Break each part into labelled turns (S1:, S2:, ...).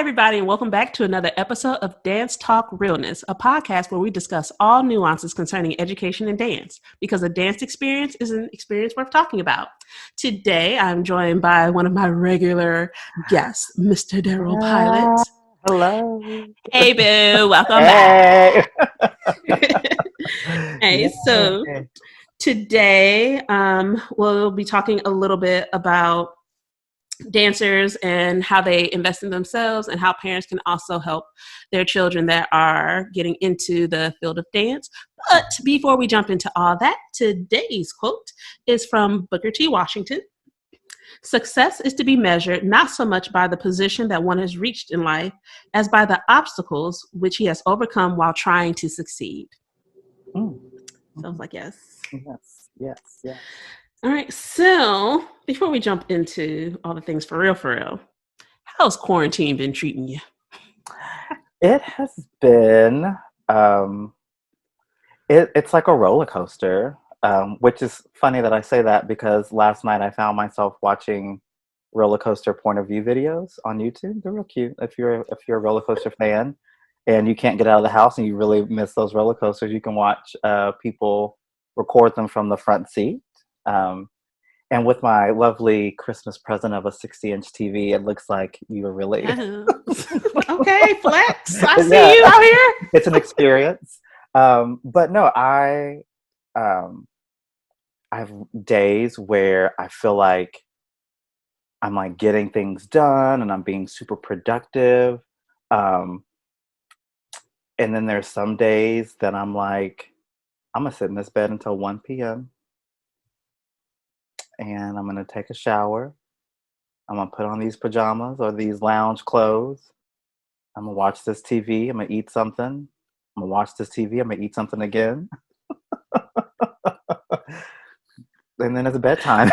S1: everybody, and welcome back to another episode of Dance Talk Realness, a podcast where we discuss all nuances concerning education and dance, because a dance experience is an experience worth talking about. Today, I'm joined by one of my regular guests, Mr. Darryl Pilate.
S2: Hello.
S1: Hey, boo. Welcome
S2: Hey.
S1: back. Hey, so today we'll be talking a little bit about dancers and how they invest in themselves and how parents can also help their children that are getting into the field of dance. But before we jump into all that, today's quote is from Booker T. Washington. Success is to be measured not so much by the position that one has reached in life as by the obstacles which he has overcome while trying to succeed. So I was like, yes.
S2: Yes.
S1: All right, so before we jump into all the things for real, how's quarantine been treating you?
S2: It has been, it's like a roller coaster, which is funny that I say that because last night I found myself watching roller coaster point of view videos on YouTube. They're real cute. If you're a roller coaster fan and you can't get out of the house and you really miss those roller coasters, you can watch people record them from the front seat. And with my lovely Christmas present of a 60-inch TV, it looks like you were really...
S1: Okay, flex. I see you out here.
S2: It's an experience. But no, I have days where I feel like I'm like getting things done and I'm being super productive. And then there's some days that I'm like, I'm gonna sit in this bed until 1 p.m. and I'm gonna take a shower. I'm gonna put on these pajamas or these lounge clothes. I'm gonna watch this TV. I'm gonna eat something. I'm gonna watch this TV. I'm gonna eat something again. And then it's bedtime.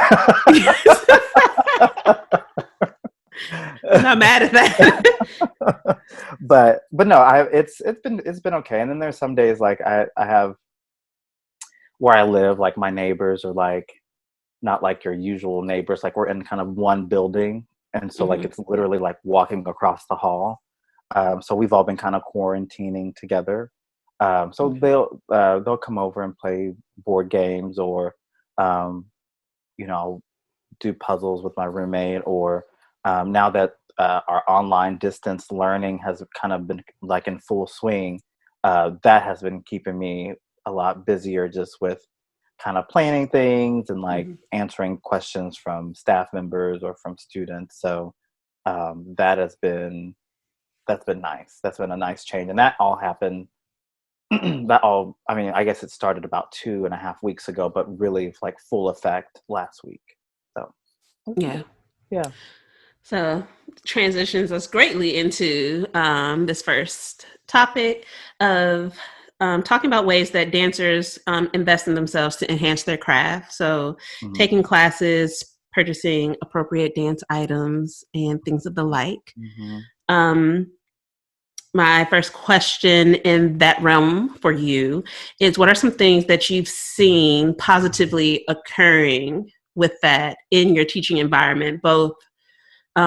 S1: I'm not mad at that.
S2: but no, it's been okay. And then there's some days like I have where I live, like my neighbors are like not like your usual neighbors, like we're in kind of one building, and so like it's literally like walking across the hall. So we've all been kind of quarantining together. So they'll come over and play board games, or do puzzles with my roommate, or now that our online distance learning has kind of been like in full swing, that has been keeping me a lot busier just with kind of planning things and like answering questions from staff members or from students. So that's been nice. That's been a nice change. And that all happened, I guess it started about 2.5 weeks ago, but really like full effect last week. So
S1: Yeah. So transitions us greatly into this first topic of talking about ways that dancers invest in themselves to enhance their craft. So taking classes, purchasing appropriate dance items, and things of the like. My first question in that realm for you is, what are some things that you've seen positively occurring with that in your teaching environment, both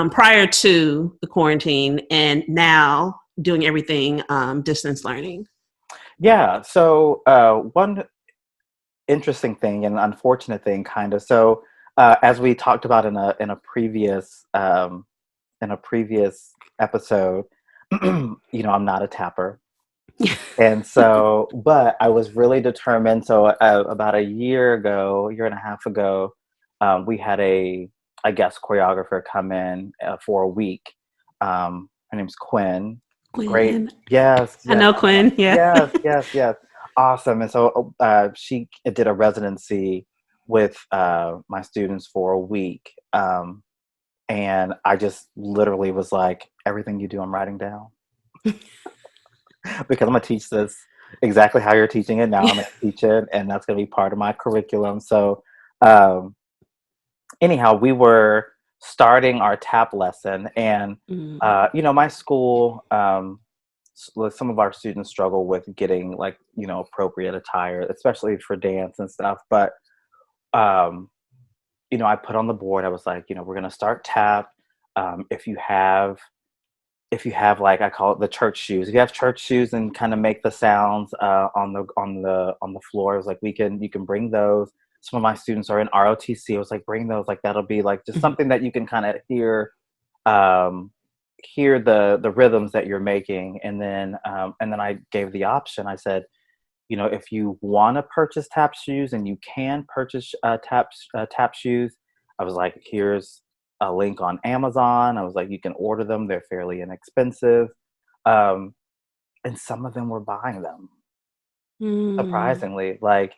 S1: prior to the quarantine and now doing everything distance learning?
S2: Yeah. So one interesting thing and unfortunate thing, kind of. So as we talked about in a previous episode, I'm not a tapper. And so, but I was really determined. So about a year and a half ago, we had a guest choreographer come in for a week. Her name's Quinn. Great. Yes.
S1: I know Quinn. Yeah.
S2: Yes. Awesome. And so she did a residency with my students for a week. And I just literally was like, everything you do, I'm writing down. Because I'm going to teach this exactly how you're teaching it now. I'm going to teach it, and that's going to be part of my curriculum. So anyhow, we were starting our tap lesson, and my school, some of our students struggle with getting like appropriate attire, especially for dance and stuff. But I put on the board, I was like, we're going to start tap. If you have if you have, like, I call it the church shoes. If you have church shoes and kind of make the sounds on the floor, it's like you can bring those. Some of my students are in ROTC. I was like, bring those. Like, that'll be like just something that you can kind of um, hear the rhythms that you're making. And then I gave the option. I said, if you want to purchase tap shoes and you can purchase tap shoes, I was like, here's a link on Amazon. I was like, you can order them. They're fairly inexpensive. Um, and some of them were buying them,
S1: Mm.
S2: surprisingly. Like,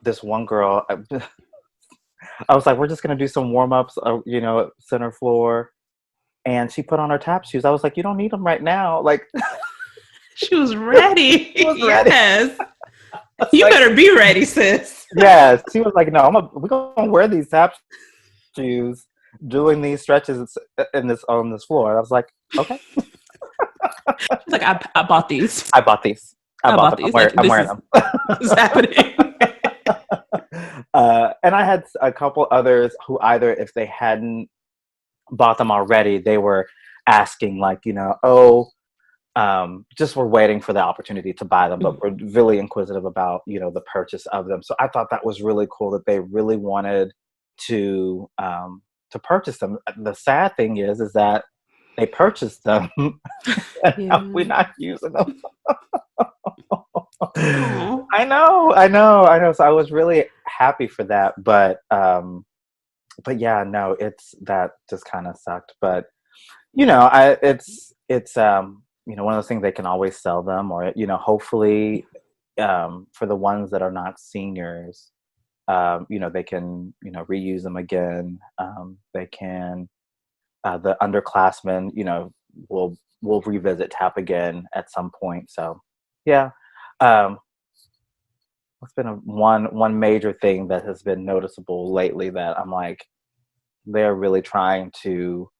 S2: this one girl, I was like, we're just going to do some warm ups, center floor. And she put on her tap shoes. I was like, you don't need them right now. Like,
S1: She was ready.
S2: she was ready.
S1: Yes. You better be ready, sis.
S2: Yes. She was like, no, we're going to wear these tap shoes doing these stretches on this floor. I was like, okay.
S1: She's like, I bought these.
S2: I bought these.
S1: I bought
S2: them.
S1: these.
S2: I'm wearing them.
S1: What's happening?
S2: And I had a couple others who either, if they hadn't bought them already, they were asking, like, just were waiting for the opportunity to buy them, but were really inquisitive about, the purchase of them. So I thought that was really cool that they really wanted to purchase them. The sad thing is that they purchased them and we're not using them. I know. So I was really happy for that, but yeah, no, that just kind of sucked. But it's one of those things, they can always sell them, or hopefully for the ones that are not seniors, they can reuse them again. They can the underclassmen will revisit tap again at some point. So yeah, it's been one major thing that has been noticeable lately, that I'm like, they're really trying to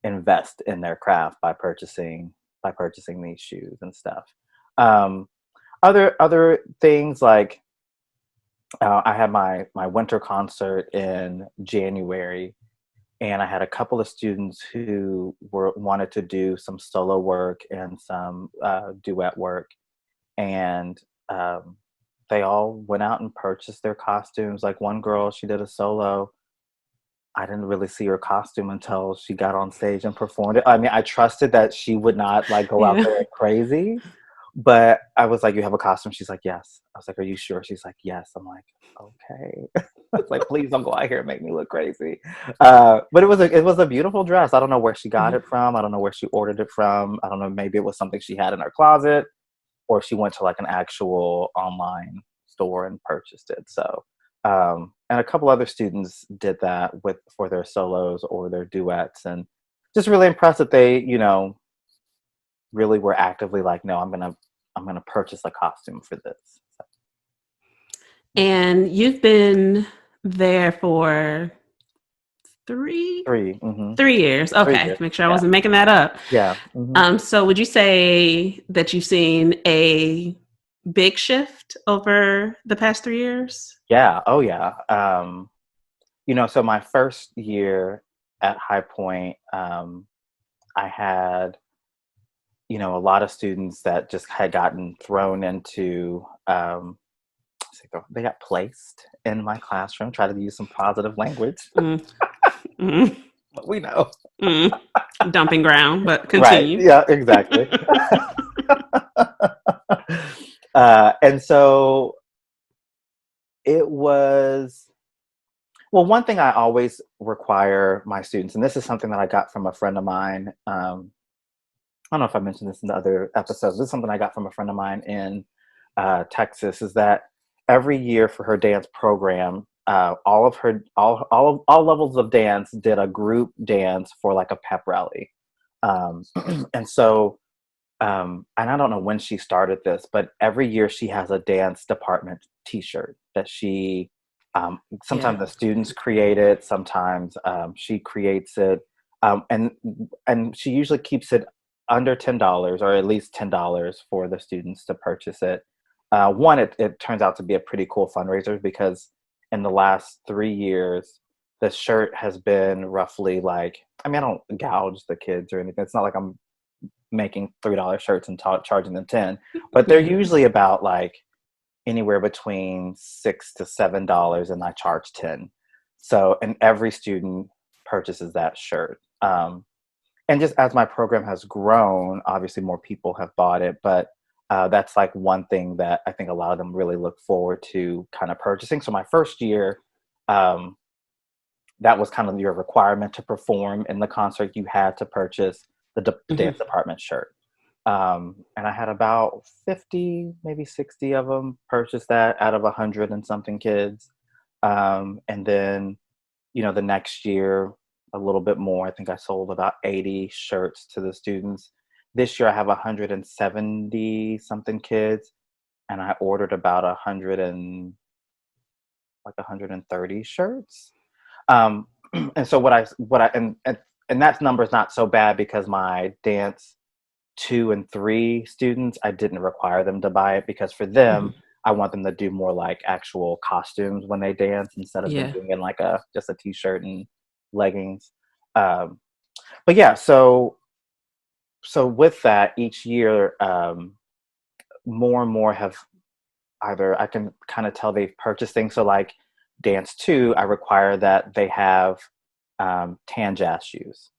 S2: invest in their craft by purchasing these shoes and stuff. Other things, like I had my winter concert in January, and I had a couple of students who wanted to do some solo work and some duet work, and they all went out and purchased their costumes. Like, one girl, she did a solo. I didn't really see her costume until she got on stage and performed it. I mean, I trusted that she would not, like, go out there crazy, but I was like, you have a costume? She's like, yes. I was like, are you sure? She's like, yes. I'm like, okay. It's like, please don't go out here and make me look crazy. But it was a beautiful dress. I don't know where she got it from. I don't know where she ordered it from. I don't know. Maybe it was something she had in her closet, or she went to, like, an actual online store and purchased it. So, and a couple other students did that for their solos or their duets, and just really impressed that they, really were actively like, no, I'm gonna purchase a costume for this. So.
S1: And you've been there for 3 years. Okay,
S2: 3 years.
S1: Make sure I wasn't making that up.
S2: Yeah. Mm-hmm.
S1: So would you say that you've seen a big shift over the past 3 years?
S2: Yeah. Oh yeah. So my first year at High Point, I had, a lot of students that just had gotten thrown into, they got placed in my classroom. Try to use some positive language. But we know.
S1: Dumping ground, but continue.
S2: Right. Yeah, exactly. And so it was, well, one thing I always require my students, and this is something that I got from a friend of mine. I don't know if I mentioned this in the other episodes. This is something I got from a friend of mine in Texas, is that every year for her dance program, all levels of dance did a group dance for, like, a pep rally. And so, and I don't know when she started this, but every year she has a dance department t-shirt that she, sometimes the students create it, sometimes she creates it. And she usually keeps it under $10, or at least $10 for the students to purchase it. It turns out to be a pretty cool fundraiser, because in the last 3 years, the shirt has been roughly, like, I mean, I don't gouge the kids or anything. It's not like I'm making $3 shirts and charging them 10, but they're usually about like anywhere between $6 to $7, and I charge 10. So, and every student purchases that shirt. And just as my program has grown, obviously more people have bought it, but that's like one thing that I think a lot of them really look forward to kind of purchasing. So my first year, that was kind of your requirement to perform in the concert. You had to purchase the dance department shirt. And I had about 50, maybe 60 of them purchase that out of 100 and something kids. And then, the next year, a little bit more. I think I sold about 80 shirts to the students. This year I have 170 something kids, and I ordered about 130 shirts. And so and that number is not so bad because my dance 2 and 3 students, I didn't require them to buy it because for them, I want them to do more like actual costumes when they dance instead of them doing it in like just a t-shirt and leggings. But yeah, so with that, each year, more and more have either, I can kind of tell they've purchased things. So like dance 2, I require that they have tan jazz shoes.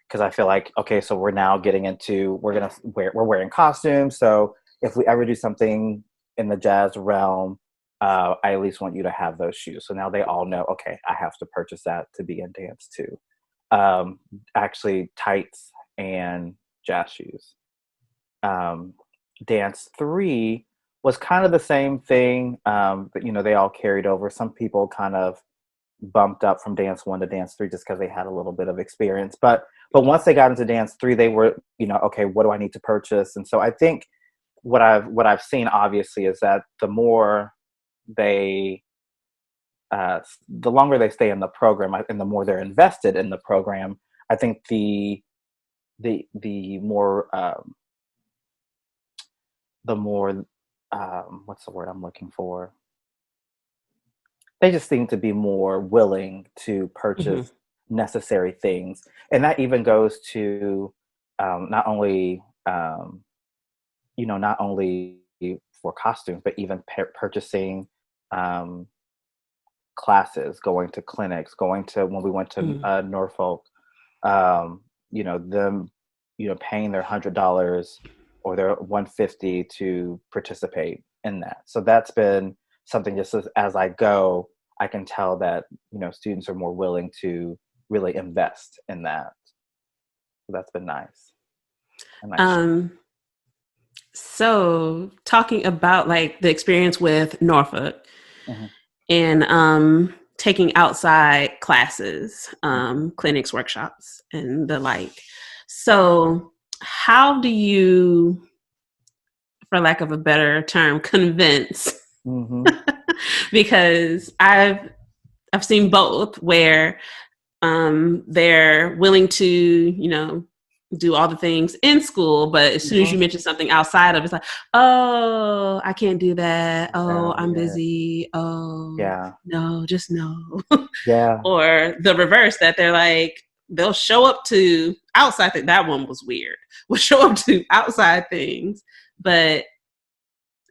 S2: Because I feel like, okay, so we're now getting into, we're wearing costumes. So if we ever do something in the jazz realm, I at least want you to have those shoes. So now they all know, okay, I have to purchase that to be in dance 2. Actually, tights and jazz shoes. Dance 3 was kind of the same thing, but they all carried over. Some people kind of bumped up from dance 1 to dance 3 just because they had a little bit of experience. But once they got into dance 3, they were, okay, what do I need to purchase? And so I think what I've seen obviously is that the more the longer they stay in the program and the more they're invested in the program, I think the more what's the word I'm looking for? They just seem to be more willing to purchase necessary things. And that even goes to not only for costumes, but even purchasing classes, going to clinics, when we went to Norfolk, them, paying their $100 or their $150 to participate in that. So that's been something, just as I go, I can tell that, students are more willing to really invest in that. So that's been nice.
S1: So talking about like the experience with Norfolk and taking outside classes, clinics, workshops, and the like. So how do you, for lack of a better term, convince? Because I've seen both where they're willing to, do all the things in school, but as soon as you mention something outside of, it's like, oh, I can't do that. Oh, I'm busy. Oh, no, just no. Or the reverse, that they're like, they'll show up to outside things. That one was weird. Will show up to outside things, but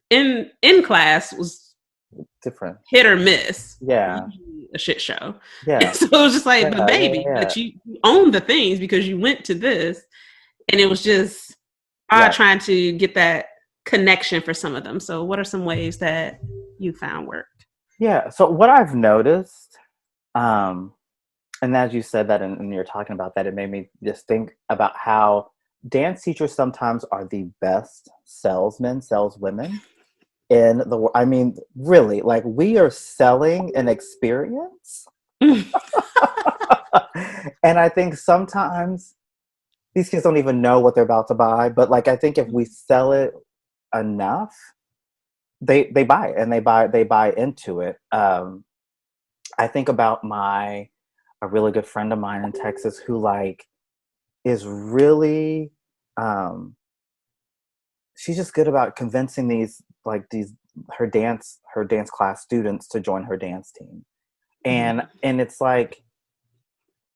S1: in class was
S2: different,
S1: hit or miss.
S2: A
S1: shit show.
S2: And
S1: so it was just like, but baby, but you own the things because you went to this. And it was just trying to get that connection for some of them. So what are some ways that you found worked?
S2: Yeah. So what I've noticed, and as you said that and you're talking about that, it made me just think about how dance teachers sometimes are the best saleswomen in the world. I mean, really, like, we are selling an experience. And I think sometimes these kids don't even know what they're about to buy, but like, I think if we sell it enough, they buy it and they buy into it. I think about a really good friend of mine in Texas who like is really she's just good about convincing her dance class students to join her dance team. And it's like,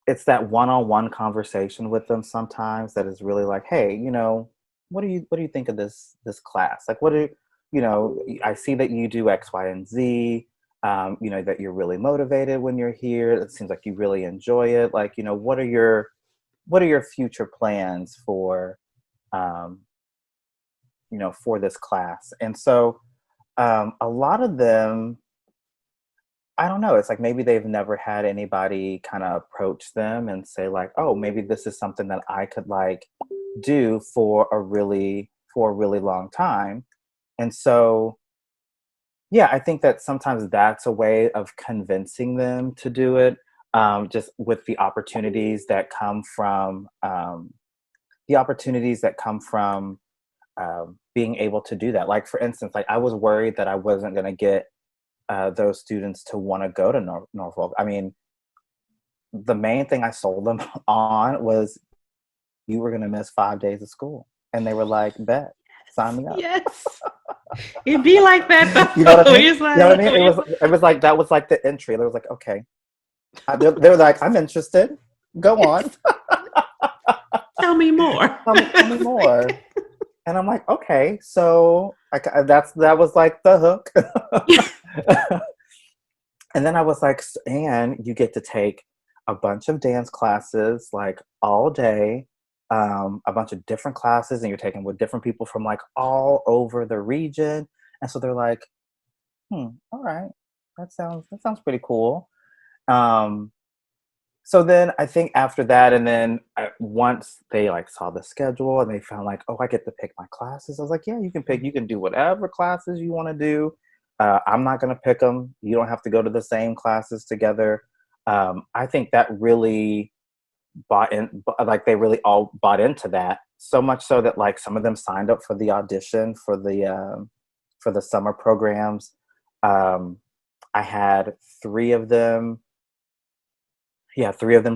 S2: it's that one-on-one conversation with them sometimes that is really like, hey, what do you think of this class? Like, what do you know? I see that you do X, Y, and Z. You know, that you're really motivated when you're here. It seems like you really enjoy it. Like, you know, what are your future plans for, um, you know, for this class? And so, a lot of them, I don't know. It's like maybe they've never had anybody kind of approach them and say like, oh, maybe this is something that I could like do for a really long time. And so, yeah, I think that sometimes that's a way of convincing them to do it. Just with the opportunities that come from being able to do that. Like for instance, like I was worried that I wasn't going to get those students to want to go to Norfolk. I mean, the main thing I sold them on was you were going to miss 5 days of school, and they were like, "Bet, sign me up."
S1: Yes. It'd be like that
S2: You know what I
S1: though.
S2: mean?
S1: It's
S2: You know what I
S1: like,
S2: mean? It was like that was like the entry. They was like, "Okay," they were like, "I'm interested. Go on,
S1: tell me more.
S2: tell me more." And I'm like, "Okay." So that was like the hook. And then I was like, and you get to take a bunch of dance classes like all day, a bunch of different classes, and you're taking with different people from like all over the region. And so they're like, all right, that sounds pretty cool. Um, so then I think after that, and then once they like saw the schedule and they found like, oh, I get to pick my classes. I was like, yeah, you can do whatever classes you want to do. I'm not going to pick them. You don't have to go to the same classes together. I think that really like they really all bought into that, so much so that like some of them signed up for the audition for the summer programs. Um, I had three of them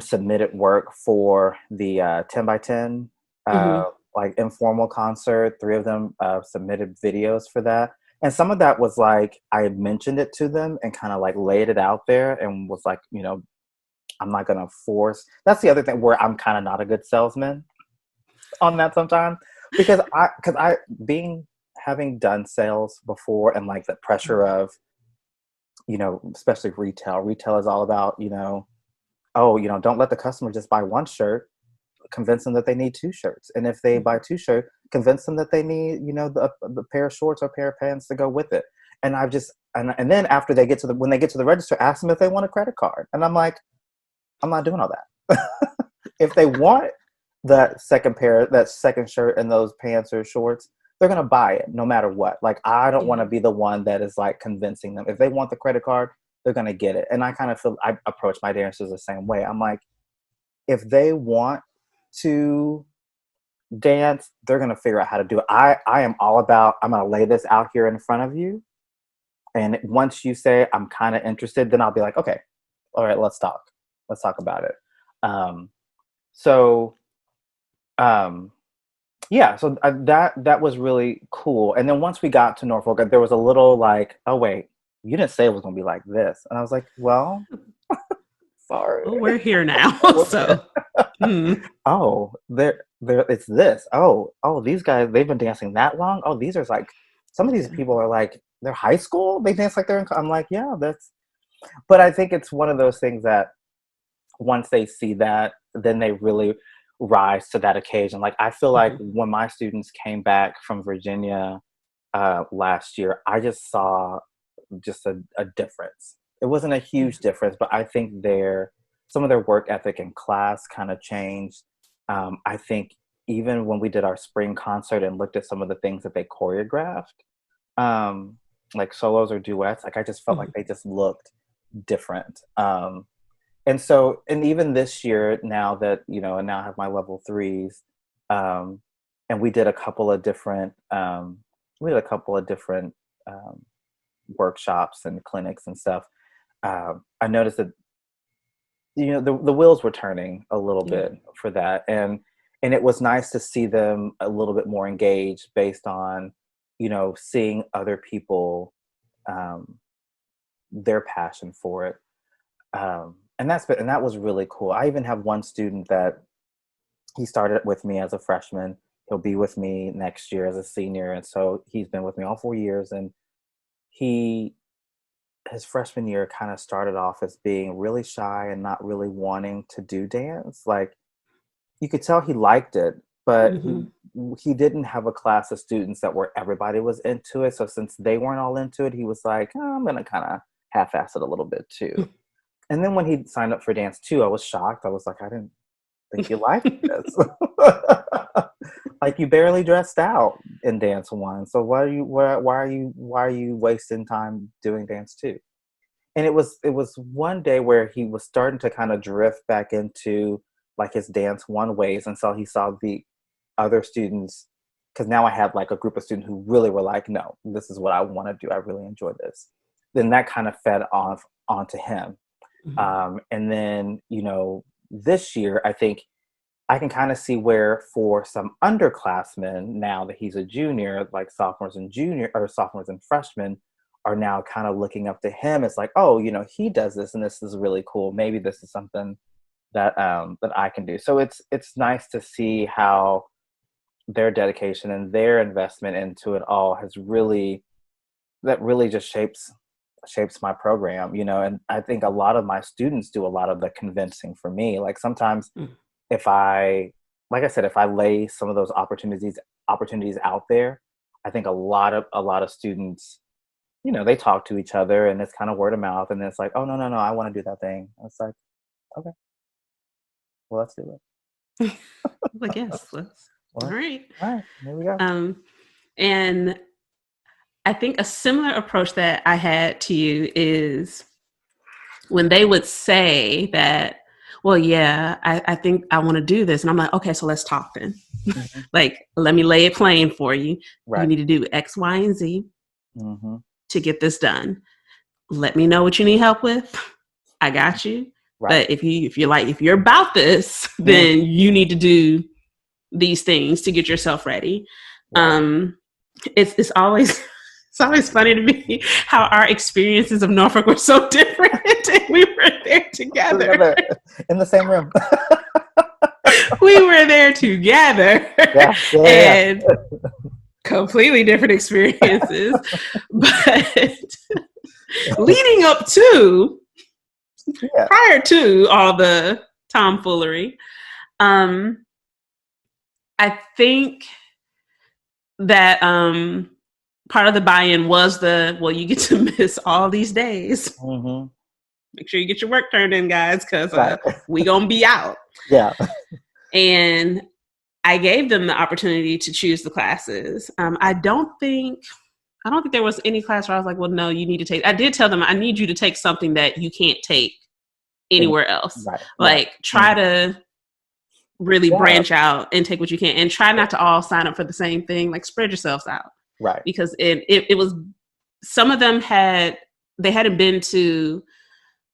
S2: submitted work for the 10 by 10
S1: Hmm.
S2: like informal concert. Three of them submitted videos for that. And some of that was like I had mentioned it to them and kind of like laid it out there and was like, you know, I'm not gonna force. That's the other thing where I'm kind of not a good salesman on that sometimes, because I being having done sales before and like the pressure of, you know, especially retail. Retail is all about, you know, oh, you know, don't let the customer just buy one shirt. Convince them that they need two shirts, and if they buy two shirts, convince them that they need, you know, the pair of shorts or pair of pants to go with it. And I've just and then after they get to the when they get to the register, ask them if they want a credit card, and I'm like, I'm not doing all that. If they want that second shirt and those pants or shorts, they're gonna buy it no matter what. Like I don't want to
S1: Yeah.
S2: be the one that is like convincing them. If they want the credit card, they're gonna get it. And I kind of feel I approach my dancers the same way. I'm like, if they want to dance, they're gonna figure out how to do it. I am all about I'm gonna lay this out here in front of you. And once you say I'm kind of interested, then I'll be like, okay, all right, let's talk. Let's talk about it. Um, so um, yeah, so that was really cool. And then once we got to Norfolk, there was a little like, oh wait, you didn't say it was gonna be like this. And I was like, well, sorry.
S1: Well, we're here now.
S2: We're here.
S1: So, mm,
S2: Oh, there it's this. Oh, these guys, they've been dancing that long. Oh, these are like some of these
S1: yeah.
S2: people are like they're high school. They dance like they're I'm like, yeah, that's but I think it's one of those things that once they see that, then they really rise to that occasion. Like I feel like
S1: Hmm.
S2: when my students came back from Virginia last year, I just saw just a difference. It wasn't a
S1: Yeah.
S2: huge difference, but I think some of their work ethic in class kind of changed. I think even when we did our spring concert and looked at some of the things that they choreographed, um, like solos or duets, like I just felt like
S1: Hmm.
S2: they just looked different. And so, and even this year, now that you know, and now I have my level threes, um, and we did a couple of different um, workshops and clinics and stuff. I noticed that you know the wheels were turning a little
S1: Yeah.
S2: bit for that, and it was nice to see them a little bit more engaged based on you know seeing other people um, their passion for it. And that was really cool. I even have one student that he started with me as a freshman. He'll be with me next year as a senior. And so he's been with me all 4 years. And his freshman year kind of started off as being really shy and not really wanting to do dance. Like, you could tell he liked it, but he didn't have a class of students that were everybody was into it. So since they weren't all into it, he was like, oh, I'm gonna kind of half-ass it a little bit too. And then when he signed up for dance 2, I was shocked. I was like, I didn't think you liked this. Like, you barely dressed out in dance 1. So why are you wasting time doing dance 2? And it was one day where he was starting to kind of drift back into like his dance 1 ways. And so he saw the other students, because now I had like a group of students who really were like, no, this is what I want to do. I really enjoy this. Then that kind of fed off onto him. And then, this year, I think I can kind of see where for some underclassmen, now that he's a junior, like sophomores and freshmen are now kind of looking up to him. It's like, oh, he does this and this is really cool. Maybe this is something that I can do. So it's nice to see how their dedication and their investment into it all really just shapes my program, and I think a lot of my students do a lot of the convincing for me. Like, sometimes if I lay some of those opportunities out there, I think a lot of students, they talk to each other and it's kind of word of mouth, and it's like, oh, no, I want to do that thing. And it's like, okay, well, let's do it.
S1: Like, yes, let's. All right,
S2: here we go.
S1: And I think a similar approach that I had to you is when they would say that, well, yeah, I think I want to do this. And I'm like, okay, so let's talk then. Like, let me lay it plain for you. Right. You need to do X, Y, and Z to get this done. Let me know what you need help with. I got you. Right. But if you're about this, then you need to do these things to get yourself ready. Right. It's always funny to me how our experiences of Norfolk were so different. And we were there together
S2: in the same room.
S1: We were there together, and completely different experiences. But leading up to, prior to all the tomfoolery, I think that part of the buy-in was you get to miss all these days. Make sure you get your work turned in, guys, because we gonna be out. Yeah. And I gave them the opportunity to choose the classes. I don't think there was any class where I was like, well, no, you need to take. I did tell them I need you to take something that you can't take anywhere else. Right. Try to really branch out and take what you can, and try not to all sign up for the same thing. Like, spread yourselves out. Right. Because it was, some of them hadn't been to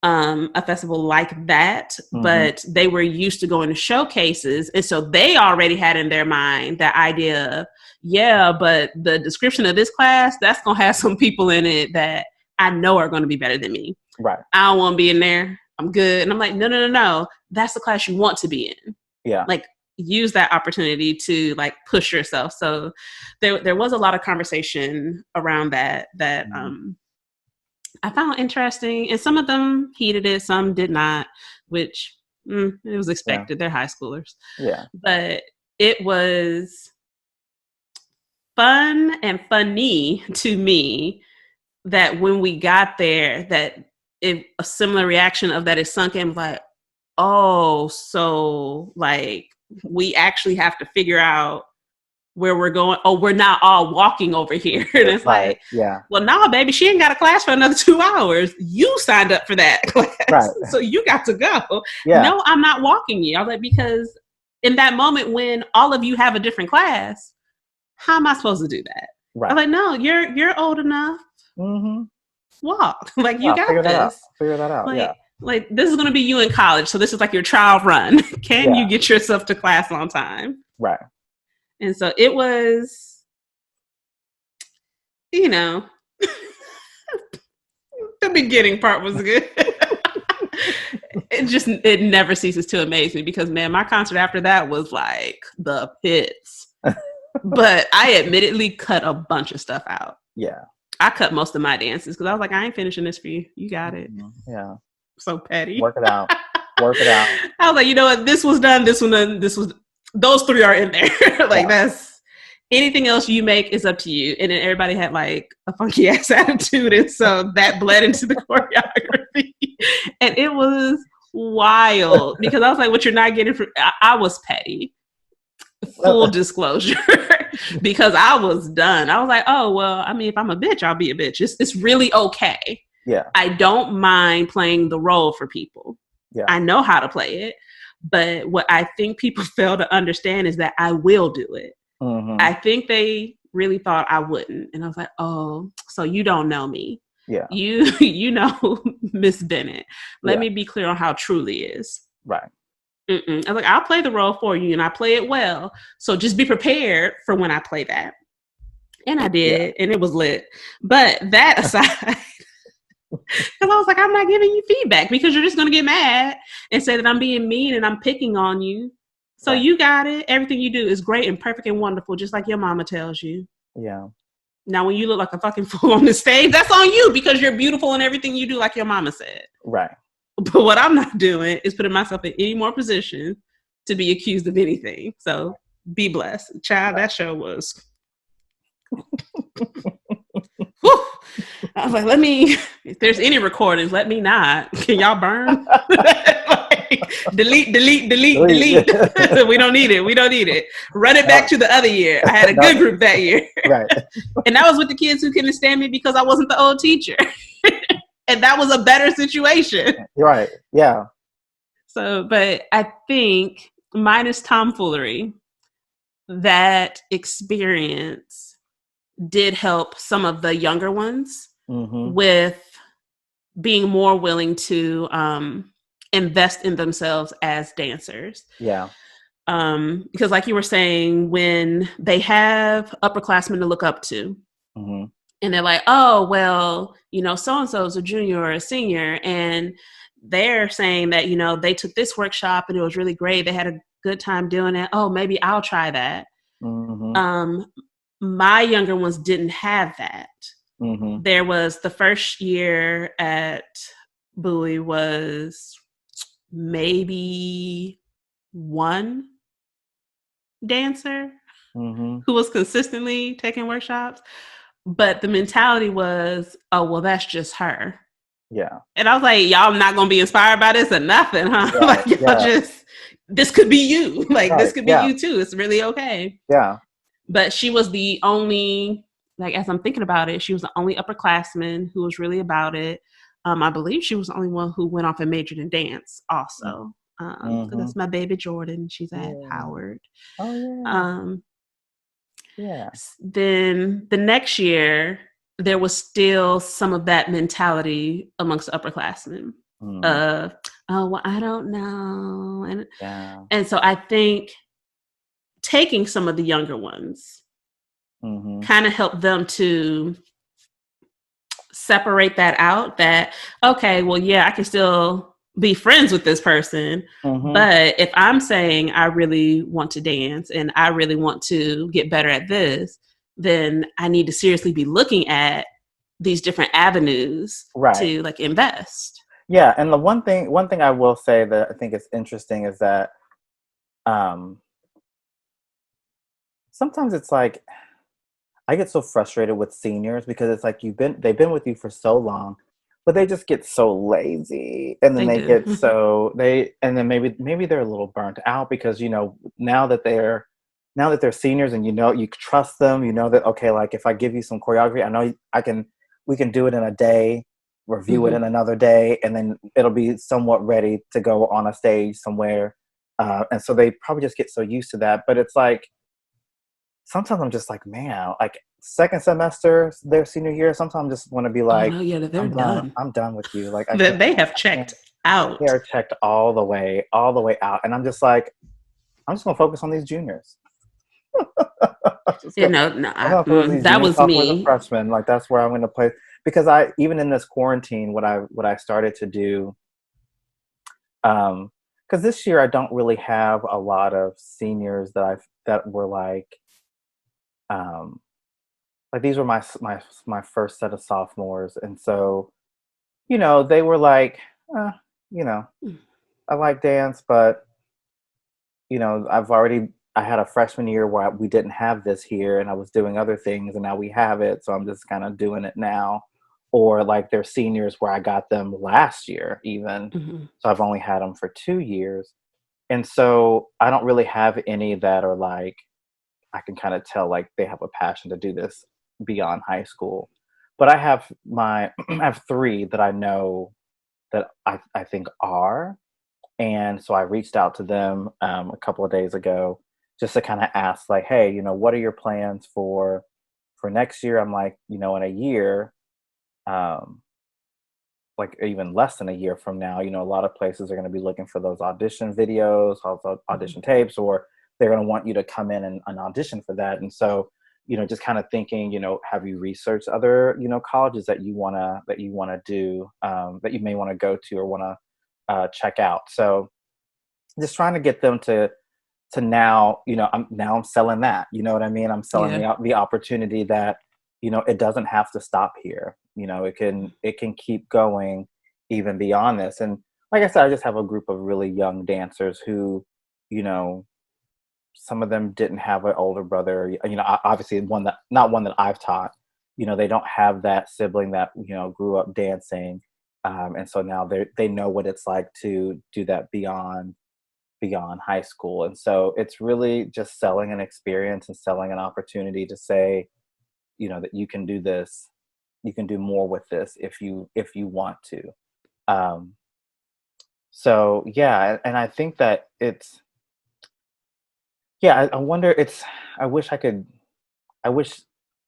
S1: a festival like that, but they were used to going to showcases. And so they already had in their mind that idea of, but the description of this class, that's going to have some people in it that I know are going to be better than me. Right. I don't want to be in there. I'm good. And I'm like, no. That's the class you want to be in. Yeah. Like, use that opportunity to like push yourself. So there was a lot of conversation around that I found interesting, and some of them heeded it, some did not, which it was expected. They're high schoolers. Yeah. But it was fun and funny to me that when we got there, that a similar reaction of that is sunk in, like, oh, so like we actually have to figure out where we're going. Oh, we're not all walking over here. And it's like, well, no, baby, she ain't got a class for another 2 hours. You signed up for that class. Right. So you got to go. Yeah. No, I'm not walking you. I was like, because in that moment when all of you have a different class, how am I supposed to do that? Right. I was like, no, you're old enough. Walk. Like, you got this. Figure that out. Like, like, this is going to be you in college. So this is like your trial run. Can you get yourself to class on time? Right. And so it was, the beginning part was good. It never ceases to amaze me because, man, my concert after that was like the pits. But I admittedly cut a bunch of stuff out.
S2: Yeah.
S1: I cut most of my dances because I was like, I ain't finishing this for you. You got it.
S2: Yeah.
S1: So petty.
S2: Work it out. Work it out.
S1: I was like, you know what? This was done. This one done. This was. Those three are in there. Like, that's anything else you make is up to you. And then everybody had like a funky ass attitude, and so that bled into the choreography. And it was wild because I was like, what you're not getting from. I was petty. Full disclosure. Because I was done. I was like, oh, well, I mean, if I'm a bitch, I'll be a bitch. It's really okay.
S2: Yeah.
S1: I don't mind playing the role for people.
S2: Yeah.
S1: I know how to play it. But what I think people fail to understand is that I will do it.
S2: Mm-hmm.
S1: I think they really thought I wouldn't. And I was like, oh, so you don't know me.
S2: Yeah.
S1: You know Miss Bennett. Let me be clear on how truly is.
S2: Right.
S1: I was like, I'll play the role for you and I play it well. So just be prepared for when I play that. And I did. And it was lit. But that aside, because I was like, I'm not giving you feedback because you're just going to get mad and say that I'm being mean and I'm picking on you. So you got it. Everything you do is great and perfect and wonderful, just like your mama tells you.
S2: Yeah.
S1: Now, when you look like a fucking fool on the stage, that's on you because you're beautiful and everything you do like your mama said.
S2: Right.
S1: But what I'm not doing is putting myself in any more position to be accused of anything. So be blessed. Child, that show was... I was like, if there's any recordings, let me not. Can y'all burn? Like, delete. We don't need it. Run it back to the other year. I had a good group that year.
S2: Right.
S1: And that was with the kids who couldn't stand me because I wasn't the old teacher. And that was a better situation.
S2: Right. Yeah.
S1: So, but I think minus tomfoolery, that experience did help some of the younger ones with being more willing to invest in themselves as dancers.
S2: Yeah.
S1: Because like you were saying, when they have upperclassmen to look up to, and they're like, oh, well, you know, so-and-so is a junior or a senior. And they're saying that, you know, they took this workshop and it was really great. They had a good time doing it. Oh, maybe I'll try that. My younger ones didn't have that. There was the first year at Bowie was maybe one dancer who was consistently taking workshops. But the mentality was, oh, well, that's just her.
S2: Yeah.
S1: And I was like, y'all not going to be inspired by this or nothing, huh?
S2: Yeah,
S1: like, y'all just, this could be you. Like, this could be you too. It's really okay.
S2: Yeah.
S1: But she was the only, like, as I'm thinking about it, she was the only upperclassman who was really about it. I believe she was the only one who went off and majored in dance also. So that's my baby Jordan. She's at Howard.
S2: Oh, yeah.
S1: Yeah. Then the next year, there was still some of that mentality amongst upperclassmen of, oh, well, I don't know. And so I think taking some of the younger ones kind of helped them to separate that out that, okay, well, yeah, I can still be friends with this person. But if I'm saying I really want to dance and I really want to get better at this, then I need to seriously be looking at these different avenues to like invest.
S2: Yeah. And the one thing I will say that I think is interesting is that sometimes it's like I get so frustrated with seniors because it's like they've been with you for so long, but they just get so lazy, and then and then maybe they're a little burnt out because, you know, now that they're seniors and, you know, you trust them, you know that, okay, like if I give you some choreography, I know we can do it in a day, review it in another day, and then it'll be somewhat ready to go on a stage somewhere. And so they probably just get so used to that. But it's like, sometimes I'm just like, man, like second semester, their senior year, sometimes I just want to be like,
S1: they're done.
S2: I'm done with you. Like
S1: they have checked out.
S2: They are checked all the way out. And I'm just like, I'm just going to focus on these juniors.
S1: That was me.
S2: Freshman, like that's where I'm going to play, because even in this quarantine, what I started to do, because this year I don't really have a lot of seniors that were like like these were my first set of sophomores, and so they were like, uh, you know, I like dance, but I had a freshman year where we didn't have this here, and I was doing other things, and now we have it, so I'm just kind of doing it now. Or like they're seniors where I got them last year, even,
S1: Mm-hmm.
S2: so I've only had them for 2 years, and so I don't really have any that are like I can kind of tell like they have a passion to do this beyond high school. But I have I have three that I know that I think are. And so I reached out to them a couple of days ago just to kind of ask, like, hey, what are your plans for next year? I'm like, in a year, um, like even less than a year from now, a lot of places are going to be looking for those audition videos, also audition tapes, or they're going to want you to come in and audition for that. And so, just kind of thinking, have you researched other, colleges that you want to do, that you may want to go to or want to check out. So just trying to get them to now, I'm selling that, you know what I mean? I'm selling
S1: Yeah.
S2: the opportunity that, it doesn't have to stop here. It can keep going even beyond this. And like I said, I just have a group of really young dancers who, you know, some of them didn't have an older brother, obviously not one that I've taught, they don't have that sibling that, grew up dancing. And so now they know what it's like to do that beyond high school. And so it's really just selling an experience and selling an opportunity to say, that you can do this, you can do more with this if you want to. Um, so yeah, and I think that I wonder I wish I wish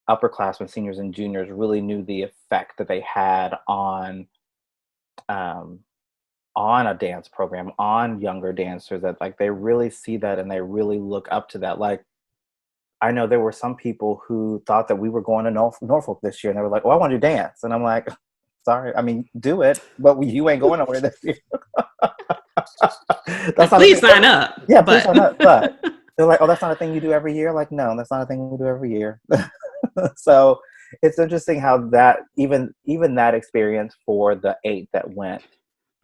S2: upperclassmen, seniors and juniors really knew the effect that they had um on a dance program, on younger dancers, that like they really see that and they really look up to that. Like I know there were some people who thought that we were going to Norfolk this year, and they were like, "Oh, I want to dance," and I'm like, "Sorry, I mean, do it, but you ain't going nowhere this year." That's
S1: Like,
S2: not a
S1: please
S2: thing.
S1: sign up.
S2: Yeah, please
S1: But
S2: sign up. But they're like, "Oh, that's not a thing you do every year." Like, no, that's not a thing we do every year. So it's interesting how that even that experience for the 8 that went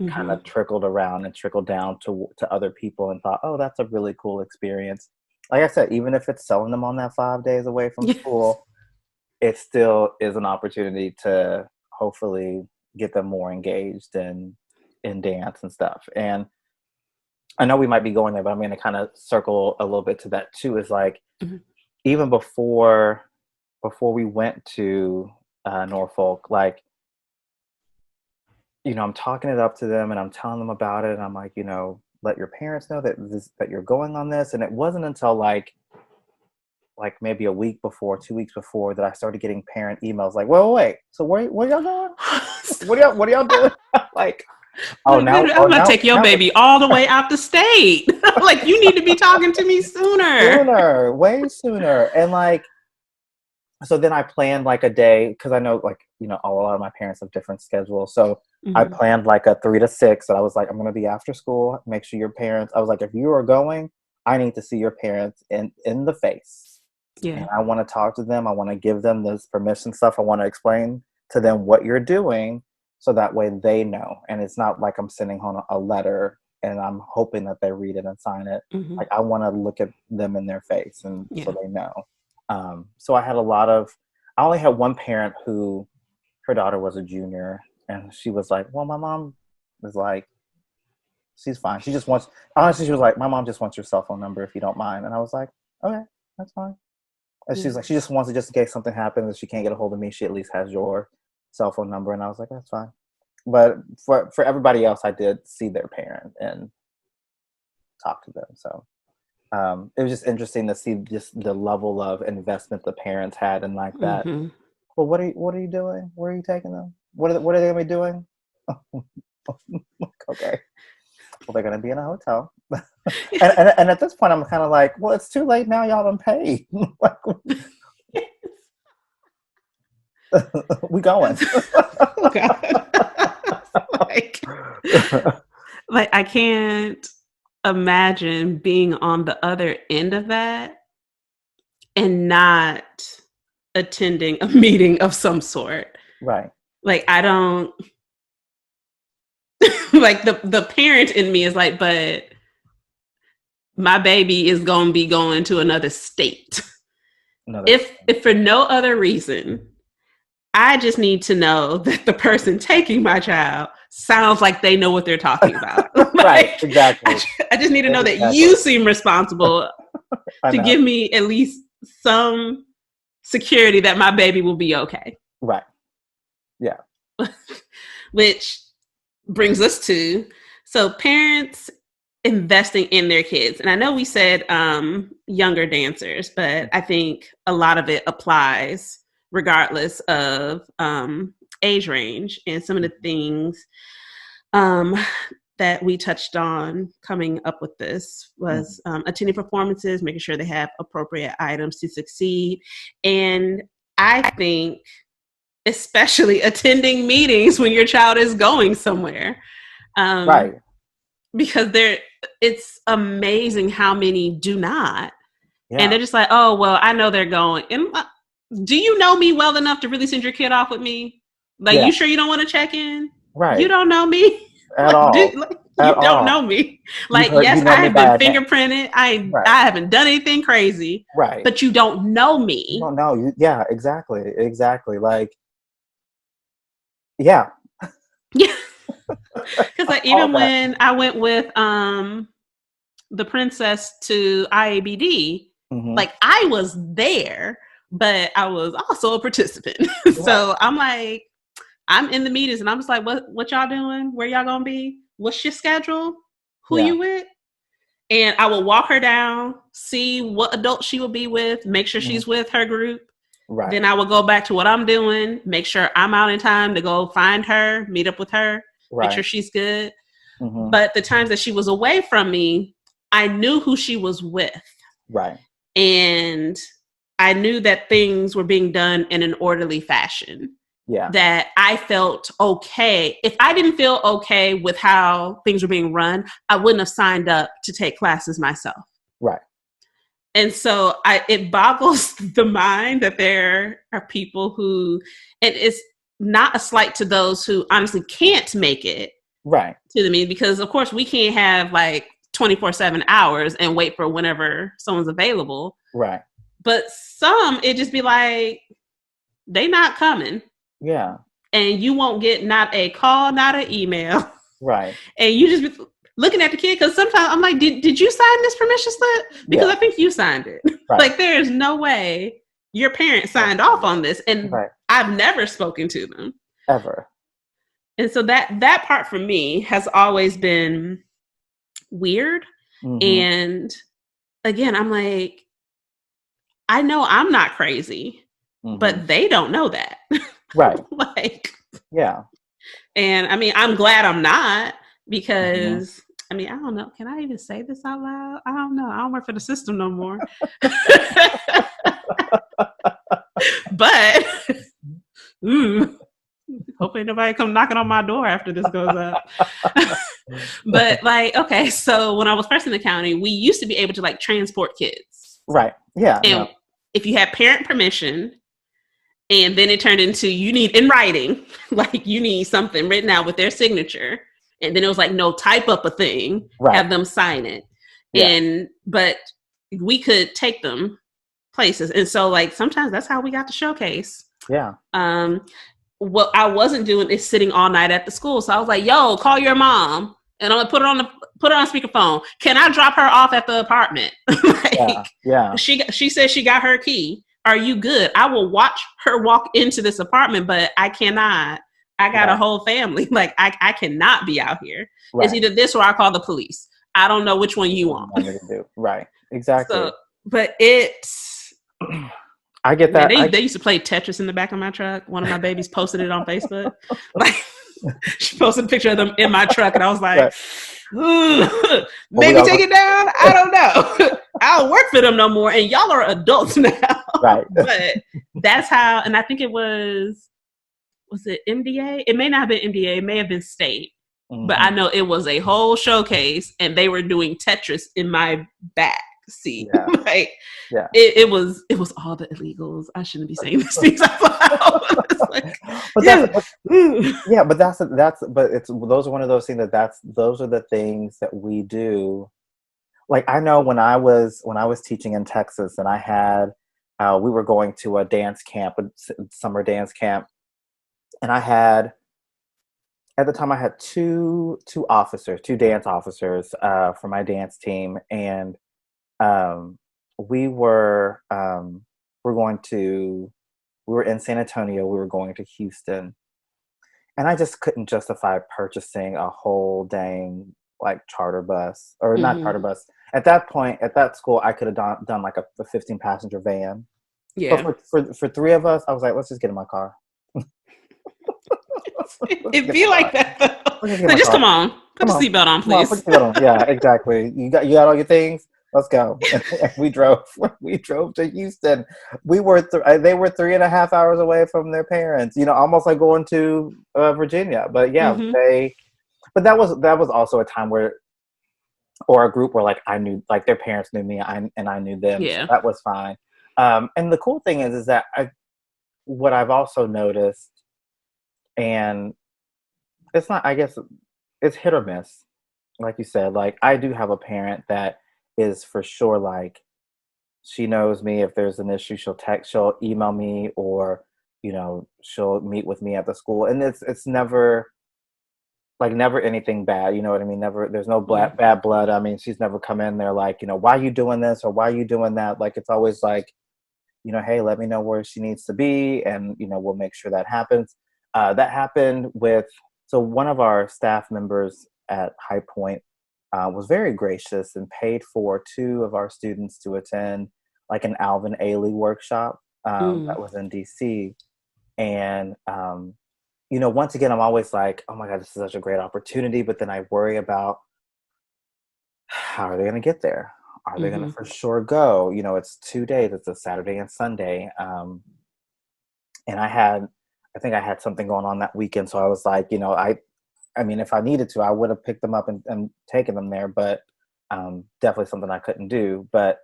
S2: kind
S1: Mhm.
S2: of trickled around and trickled down to other people and thought, oh, that's a really cool experience. Like I said, even if it's selling them on that 5 days away from
S1: Yes.
S2: school, it still is an opportunity to hopefully get them more engaged in dance and stuff. And I know we might be going there, but I'm going to kind of circle a little bit to that too. Is like
S1: Mhm.
S2: even before we went to Norfolk, like I'm talking it up to them and I'm telling them about it. And I'm like, let your parents know that you're going on this. And it wasn't until like maybe a week before, 2 weeks before, that I started getting parent emails like, well, wait, so where y'all going? What are y'all doing? Like, oh,
S1: Like,
S2: now,
S1: baby, I'm
S2: oh,
S1: gonna
S2: now,
S1: take your
S2: now
S1: baby all the way out the state. Like, you need to be talking to me sooner.
S2: sooner, way sooner. And like, so then I planned like a day, because I know like, a lot of my parents have different schedules. So I
S1: Mhm.
S2: planned like a 3 to 6 that I was like, I'm going to be after school. Make sure your parents, I was like, if you are going, I need to see your parents in the face. And
S1: Yeah.
S2: I want to talk to them. I want to give them this permission stuff. I want to explain to them what you're doing, so that way they know. And it's not like I'm sending home a letter and I'm hoping that they read it and sign it.
S1: Mhm.
S2: Like I want to look at them in their face, and so
S1: Yeah.
S2: they know. So I only had one parent who, her daughter was a junior, and she was like, well, my mom was like, she's fine. She just wants, honestly, she was like, my mom just wants your cell phone number if you don't mind. And I was like, okay, that's fine. And
S1: Yeah.
S2: she's like, she just wants it just in case something happens and she can't get a hold of me, she at least has your cell phone number. And I was like, that's fine. But for everybody else, I did see their parent and talk to them. So it was just interesting to see just the level of investment the parents had, and like that.
S1: Mhm.
S2: Well, what are you doing? Where are you taking them? What are they gonna be doing? Okay. Well, they're gonna be in a hotel. And at this point, I'm kind of like, well, it's too late now. Y'all done paid. Like, we going.
S1: Oh God. like, like I can't imagine being on the other end of that and not attending a meeting of some sort.
S2: Right.
S1: Like, I don't like the parent in me is like, but my baby is going to be going to another state. If for no other reason, I just need to know that the person taking my child sounds like they know what they're talking about. Like,
S2: right, exactly.
S1: I just need to know that you seem responsible to give me at least some security that my baby will be okay.
S2: Right. Yeah.
S1: Which brings us to, so parents investing in their kids. And I know we said younger dancers, but I think a lot of it applies regardless of age range. And some of the things that we touched on coming up with this was attending performances, making sure they have appropriate items to succeed. And I think especially attending meetings when your child is going somewhere.
S2: Right.
S1: Because it's amazing how many do not.
S2: Yeah.
S1: And they're just like, oh, well, I know they're going. And do you know me well enough to really send your kid off with me? Like, you sure you don't want to check in?
S2: Right.
S1: You don't know me
S2: at all.
S1: You don't know me. Like, yes, I have been fingerprinted. I haven't done anything crazy.
S2: Right.
S1: But you don't know me.
S2: You don't know you. Yeah, exactly. Like, yeah.
S1: Yeah. Because like, even when I went with the princess to IABD, like, I was there, but I was also a participant. So I'm like, I'm in the meetings and I'm just like, what y'all doing? Where y'all gonna be? What's your schedule? Who you with? And I will walk her down, see what adult she will be with, make sure she's with her group. Right. Then I will go back to what I'm doing, make sure I'm out in time to go find her, meet up with her, make sure she's good. But the times that she was away from me, I knew who she was with. Right. And I knew that things were being done in an orderly fashion. Yeah. That I felt okay. If I didn't feel okay with how things were being run, I wouldn't have signed up to take classes myself. Right. And so it boggles the mind that there are people who, and it's not a slight to those who honestly can't make it right to the meeting, because of course we can't have like 24/7 hours and wait for whenever someone's available. Right. But some, it just be like, they not coming. Yeah. And you won't get not a call, not an email. Right. And you just be looking at the kid, because sometimes I'm like, did you sign this permission slip? Because I think you signed it. Right. Like, there's no way your parents signed off on this. And I've never spoken to them. Ever. And so that part for me has always been weird. And again, I'm like, I know I'm not crazy, but they don't know that. Right. Like, yeah. And I mean, I'm glad I'm not, because I mean, I don't know. Can I even say this out loud? I don't know. I don't work for the system no more. But hopefully nobody come knocking on my door after this goes up. But like, okay, so when I was first in the county, we used to be able to like transport kids. Right. Yeah. And if you had parent permission, and then it turned into, you need in writing, like you need something written out with their signature. And then it was like, no, type up a thing, have them sign it. Yeah. But we could take them places. And so like, sometimes that's how we got to showcase. Yeah. What I wasn't doing is sitting all night at the school. So I was like, yo, call your mom. And I'm gonna put her on speakerphone. Can I drop her off at the apartment? Like, yeah. She said she got her key. Are you good? I will watch her walk into this apartment, but I cannot. I got a whole family. Like, I cannot be out here. Right. It's either this or I call the police. I don't know which one you want. Right. Exactly. So, but it's... I get that. Man, they used to play Tetris in the back of my truck. One of my babies posted it on Facebook. Like, she posted a picture of them in my truck, and I was like, maybe take it down? I don't know. I don't work for them no more, and y'all are adults now. Right. But that's how, and I think it was it MDA? It may not have been MDA. It may have been state. But I know it was a whole showcase, and they were doing Tetris in my back. see.
S2: Yeah.
S1: Like
S2: Yeah.
S1: it was all the illegals. I shouldn't be saying these things out loud. It's like,
S2: But
S1: yeah.
S2: yeah, but but it's those are one of those things those are the things that we do. Like I know when I was teaching in Texas and I had we were going to a dance camp, a summer dance camp, and I had at the time I had two dance officers for my dance team, and um, we we're going to we were in San Antonio, we were going to Houston, and I just couldn't justify purchasing a whole dang like charter bus or not charter
S1: Mm-hmm.
S2: bus. At that point, at that school, I could have done like a 15 passenger van. But
S1: Yeah.
S2: for three of us, I was like, let's just get in my car. Let's
S1: It'd
S2: get in
S1: be
S2: my
S1: like
S2: car.
S1: that though.
S2: Let's just get in
S1: Like,
S2: my
S1: just
S2: car.
S1: come on. Put
S2: Come
S1: a
S2: on,
S1: seatbelt on,
S2: come on, put
S1: please.
S2: your seatbelt on. Yeah, exactly. You got all your things. Let's go. And we drove. We drove to Houston. They were 3.5 hours away from their parents. You know, almost like going to Virginia. But yeah,
S1: Mm-hmm.
S2: But that was also a time where, or a group where like I knew, like their parents knew me, and I knew them, so
S1: Yeah.
S2: that was fine. And the cool thing is that what I've also noticed, and it's not, I guess, it's hit or miss. Like you said, like I do have a parent that is for sure like she knows me. If there's an issue, she'll email me, or she'll meet with me at the school, and it's never like never anything bad. You know what I mean? Never. There's no
S1: Yeah.
S2: bad blood. I mean, she's never come in there like, why are you doing this or why are you doing that? Like it's always like, hey, let me know where she needs to be, and we'll make sure that happens. That happened with so one of our staff members at High Point was very gracious and paid for two of our students to attend like an Alvin Ailey workshop
S1: Mm.
S2: that was in DC. And once again, I'm always like, oh my God, this is such a great opportunity, but then I worry about how are they going to get there? Are they going to
S1: Mm-hmm.
S2: for sure go? It's 2 days. It's a Saturday and Sunday. And I think I had something going on that weekend. So I was like, I mean, if I needed to, I would have picked them up and taken them there, but definitely something I couldn't do. But,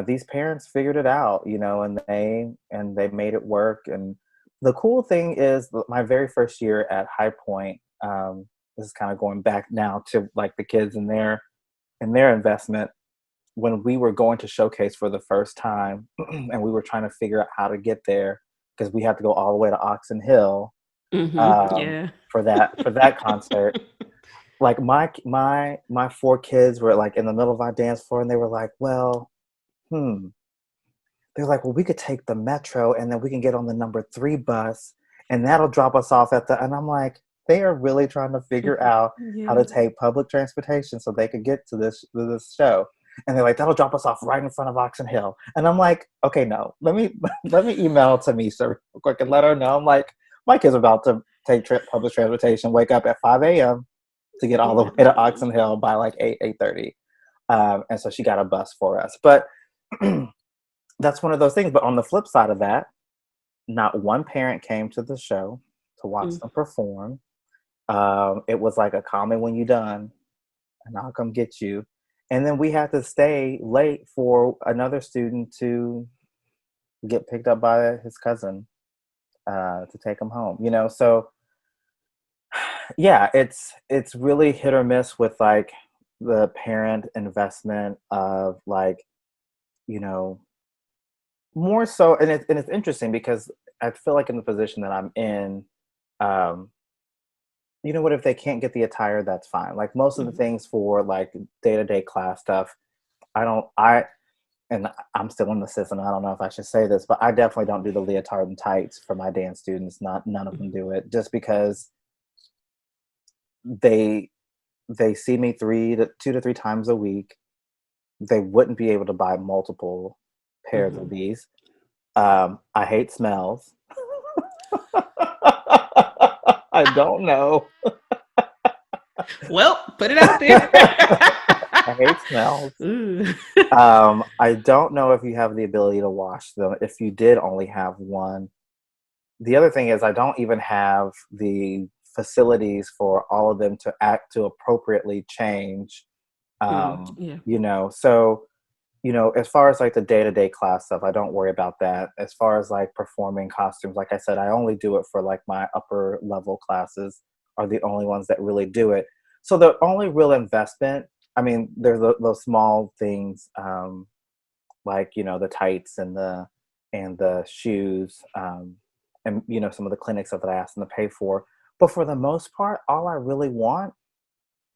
S2: these parents figured it out, and they made it work. And the cool thing is my very first year at High Point, this is kind of going back now to like the kids and their investment. When we were going to showcase for the first time and we were trying to figure out how to get there because we had to go all the way to Oxon Hill
S1: Mm-hmm. Yeah.
S2: for that concert. Like my four kids were like in the middle of our dance floor and they were like, well, they're like, well, we could take the metro and then we can get on the number 3 bus and that'll drop us off and I'm like, they are really trying to figure out how
S1: Yeah.
S2: to take public transportation so they could get to this show. And they're like, that'll drop us off right in front of Oxon Hill. And I'm like, okay, no, let me email Tamisa real quick and let her know. I'm like, my kid's about to take public transportation, wake up at 5 a.m. to get all the way to Oxon Hill by like 8:30. And so she got a bus for us. But that's one of those things. But on the flip side of that, not one parent came to the show to watch
S1: Mm.
S2: them perform. It was like a call me when you're done and I'll come get you. And then we had to stay late for another student to get picked up by his cousin to take him home. So yeah, it's really hit or miss with like the parent investment of like, more so, and it's interesting because I feel like in the position that I'm in, um, what if they can't get the attire, that's fine. Like most of the
S1: Mm-hmm.
S2: things for like day-to-day class stuff, and I'm still in the system. I don't know if I should say this, but I definitely don't do the leotard and tights for my dance students. None of them do it, just because they see me 2 to 3 times a week. They wouldn't be able to buy multiple pairs
S1: Mm-hmm.
S2: of these. I hate smells. I don't know.
S1: Well, put it out there.
S2: I hate smells.
S1: Ooh.
S2: I don't know if you have the ability to wash them. If you did only have one. The other thing is I don't even have the facilities for all of them to appropriately change
S1: Yeah.
S2: You know, so, you know, as far as like the day-to-day class stuff, I don't worry about that. As far as like performing costumes, like I said, I only do it for like my upper level classes are the only ones that really do it. So the only real investment, I mean, there's those small things, like, you know, the tights and the shoes, and, you know, some of the clinic stuff that I asked them to pay for. But for the most part, all I really want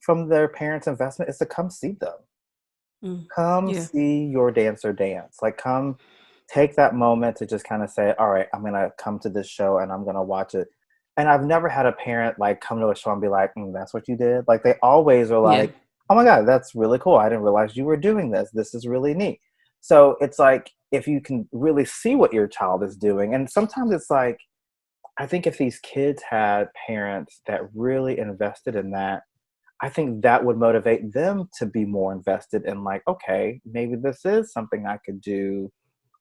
S2: from their parents' investment is to come see them. Come
S1: Yeah.
S2: see your dancer dance. Like, come take that moment to just kind of say, all right, I'm going to come to this show and I'm going to watch it. And I've never had a parent like come to a show and be like, that's what you did. Like, they always are
S1: Yeah.
S2: like, oh my God, that's really cool. I didn't realize you were doing this. This is really neat. So it's like, if you can really see what your child is doing, and sometimes it's like, I think if these kids had parents that really invested in that, I think that would motivate them to be more invested in like, okay, maybe this is something I could do,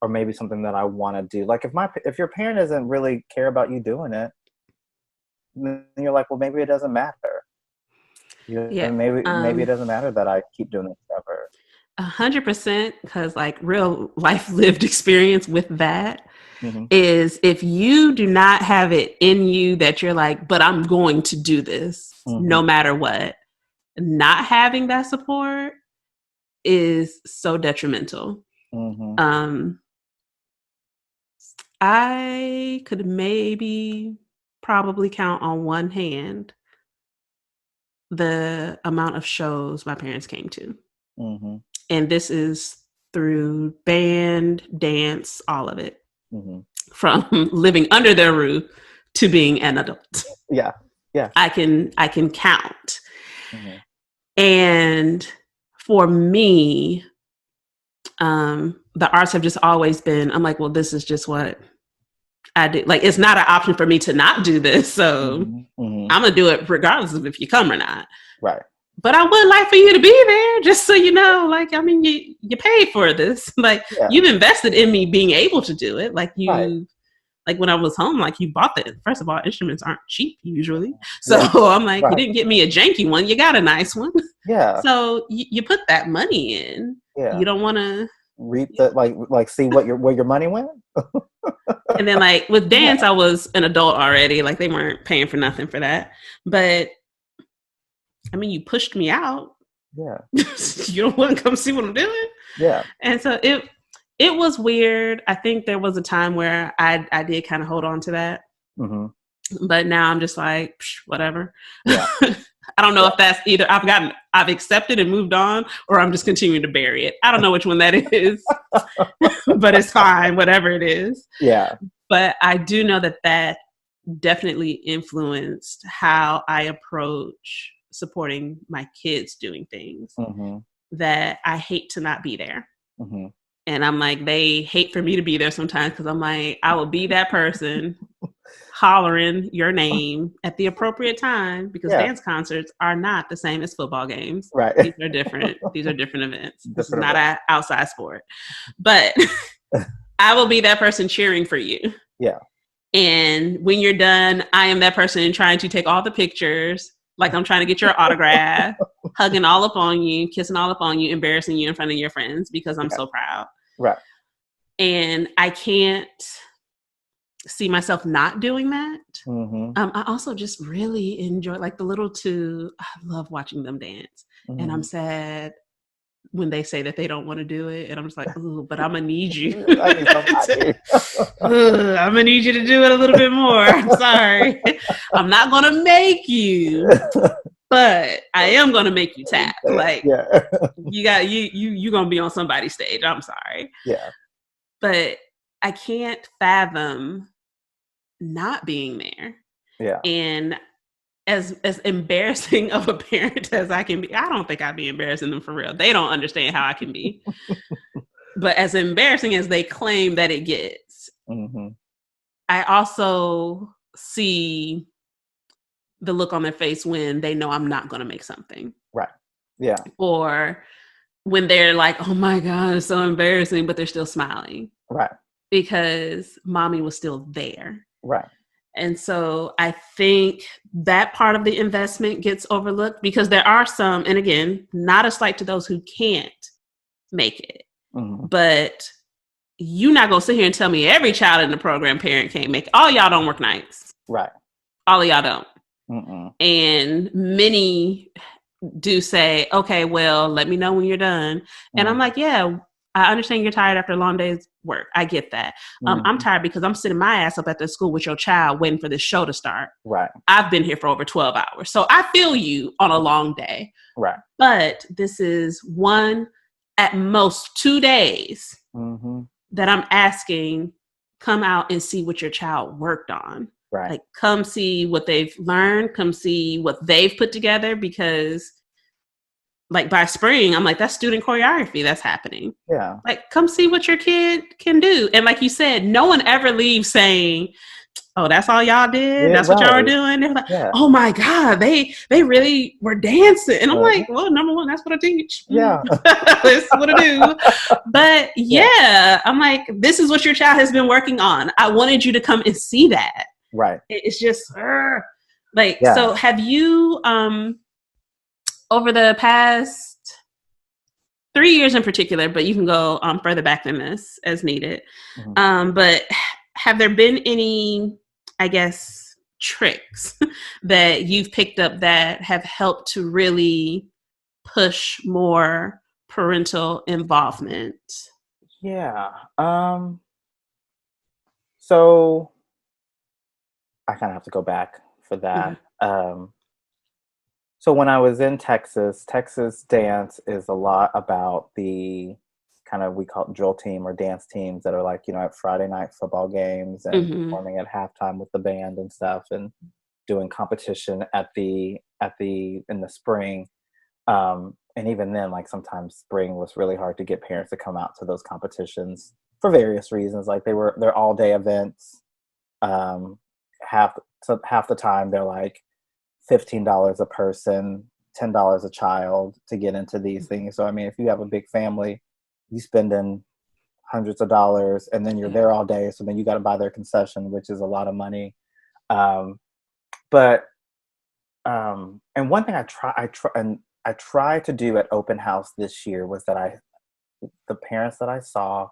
S2: or maybe something that I want to do. Like if your parent doesn't really care about you doing it, then you're like, well, maybe it doesn't matter. You know,
S1: Yeah.
S2: maybe it doesn't matter that I keep doing it forever.
S1: 100%, because like real life lived experience with that
S2: Mm-hmm.
S1: is if you do not have it in you that you're like, but I'm going to do this no matter what, not having that support is so detrimental.
S2: Mm-hmm.
S1: I could maybe probably count on one hand the amount of shows my parents came to.
S2: Mm-hmm.
S1: And this is through band, dance, all of it.
S2: Mm-hmm.
S1: From living under their roof to being an adult.
S2: Yeah. Yeah.
S1: I can count.
S2: Mm-hmm.
S1: And for me, the arts have just always been, I'm like, well, this is just what I do. Like, it's not an option for me to not do this. So I'm going to do it regardless of if you come or not.
S2: Right.
S1: But I would like for you to be there, just so you know, like, I mean, you paid for this. Like, you've invested in me being able to do it. Like, like when I was home, like you bought the, first of all, instruments aren't cheap usually. So I'm like, you didn't get me a janky one. You got a nice one.
S2: Yeah.
S1: So you put that money in.
S2: Yeah.
S1: You don't want to
S2: reap the, like see where your money went.
S1: And then like with dance, I was an adult already. Like they weren't paying for nothing for that. But I mean, you pushed me out.
S2: Yeah.
S1: You don't want to come see what I'm doing.
S2: Yeah.
S1: And so it was weird. I think there was a time where I did kind of hold on to that. Mm-hmm. But now I'm just like, whatever. Yeah. I don't know if that's either I've accepted and moved on, or I'm just continuing to bury it. I don't know which one that is, but it's fine, whatever it is.
S2: Yeah.
S1: But I do know that definitely influenced how I approach supporting my kids doing things that I hate to not be there. Mm-hmm. And I'm like, they hate for me to be there sometimes because I'm like, I will be that person hollering your name at the appropriate time because dance concerts are not the same as football games.
S2: Right.
S1: These are different. These are different events. This is not an outside sport. But I will be that person cheering for you.
S2: Yeah.
S1: And when you're done, I am that person trying to take all the pictures. Like I'm trying to get your autograph, hugging all up on you, kissing all up on you, embarrassing you in front of your friends because I'm so proud.
S2: Right.
S1: And I can't see myself not doing that. Mm-hmm. I also just really enjoy like the little two. I love watching them dance. Mm-hmm. And I'm sad when they say that they don't want to do it. And I'm just like, ooh, but I'm going to need you. I'm going to need you to do it a little bit more. I'm sorry. I'm not going to make you, but I am going to make you tap. Like you're going to be on somebody's stage. I'm sorry.
S2: Yeah.
S1: But I can't fathom not being there.
S2: Yeah.
S1: And as embarrassing of a parent as I can be, I don't think I'd be embarrassing them for real. They don't understand how I can be. But as embarrassing as they claim that it gets, I also see the look on their face when they know I'm not going to make something.
S2: Right. Yeah.
S1: Or when they're like, oh my God, it's so embarrassing, but they're still smiling.
S2: Right.
S1: Because mommy was still there.
S2: Right.
S1: And so I think that part of the investment gets overlooked because there are some, and again, not a slight to those who can't make it, but you're not going to sit here and tell me every child in the program parent can't make it. All y'all don't work nights.
S2: Right.
S1: All of y'all don't. And many do say, okay, well, let me know when you're done. And I'm like, yeah, I understand you're tired after a long day's work. I get that. I'm tired because I'm sitting my ass up at the school with your child waiting for this show to start.
S2: Right.
S1: I've been here for over 12 hours. So I feel you on a long day.
S2: Right.
S1: But this is one, at most 2 days that I'm asking, come out and see what your child worked on.
S2: Right.
S1: Like, come see what they've learned, come see what they've put together, because like by spring, I'm like, that's student choreography that's happening.
S2: Yeah.
S1: Like, come see what your kid can do. And like you said, no one ever leaves saying, oh, that's all y'all did? Yeah, that's what y'all were doing? They're like, oh my God, they really were dancing. And I'm like, well, number one, that's what I teach.
S2: Yeah.
S1: That's what I do. But yeah, I'm like, this is what your child has been working on. I wanted you to come and see that.
S2: Right.
S1: It's just so have you over the past 3 years in particular, but you can go further back than this as needed, but have there been any, I guess, tricks that you've picked up that have helped to really push more parental involvement?
S2: Yeah. So I kind of have to go back for that. So when I was in Texas dance is a lot about the kind of, we call it drill team or dance teams that are like, you know, at Friday night football games and performing at halftime with the band and stuff, and doing competition in the spring. And even then, like sometimes spring was really hard to get parents to come out to those competitions for various reasons. Like they're all day events. Half the time they're like $15 a person, $10 a child to get into these things. So I mean, if you have a big family, you spending hundreds of dollars, and then you're there all day. So then you got to buy their concession, which is a lot of money. And one thing I tried to do at open house this year was that the parents that I saw,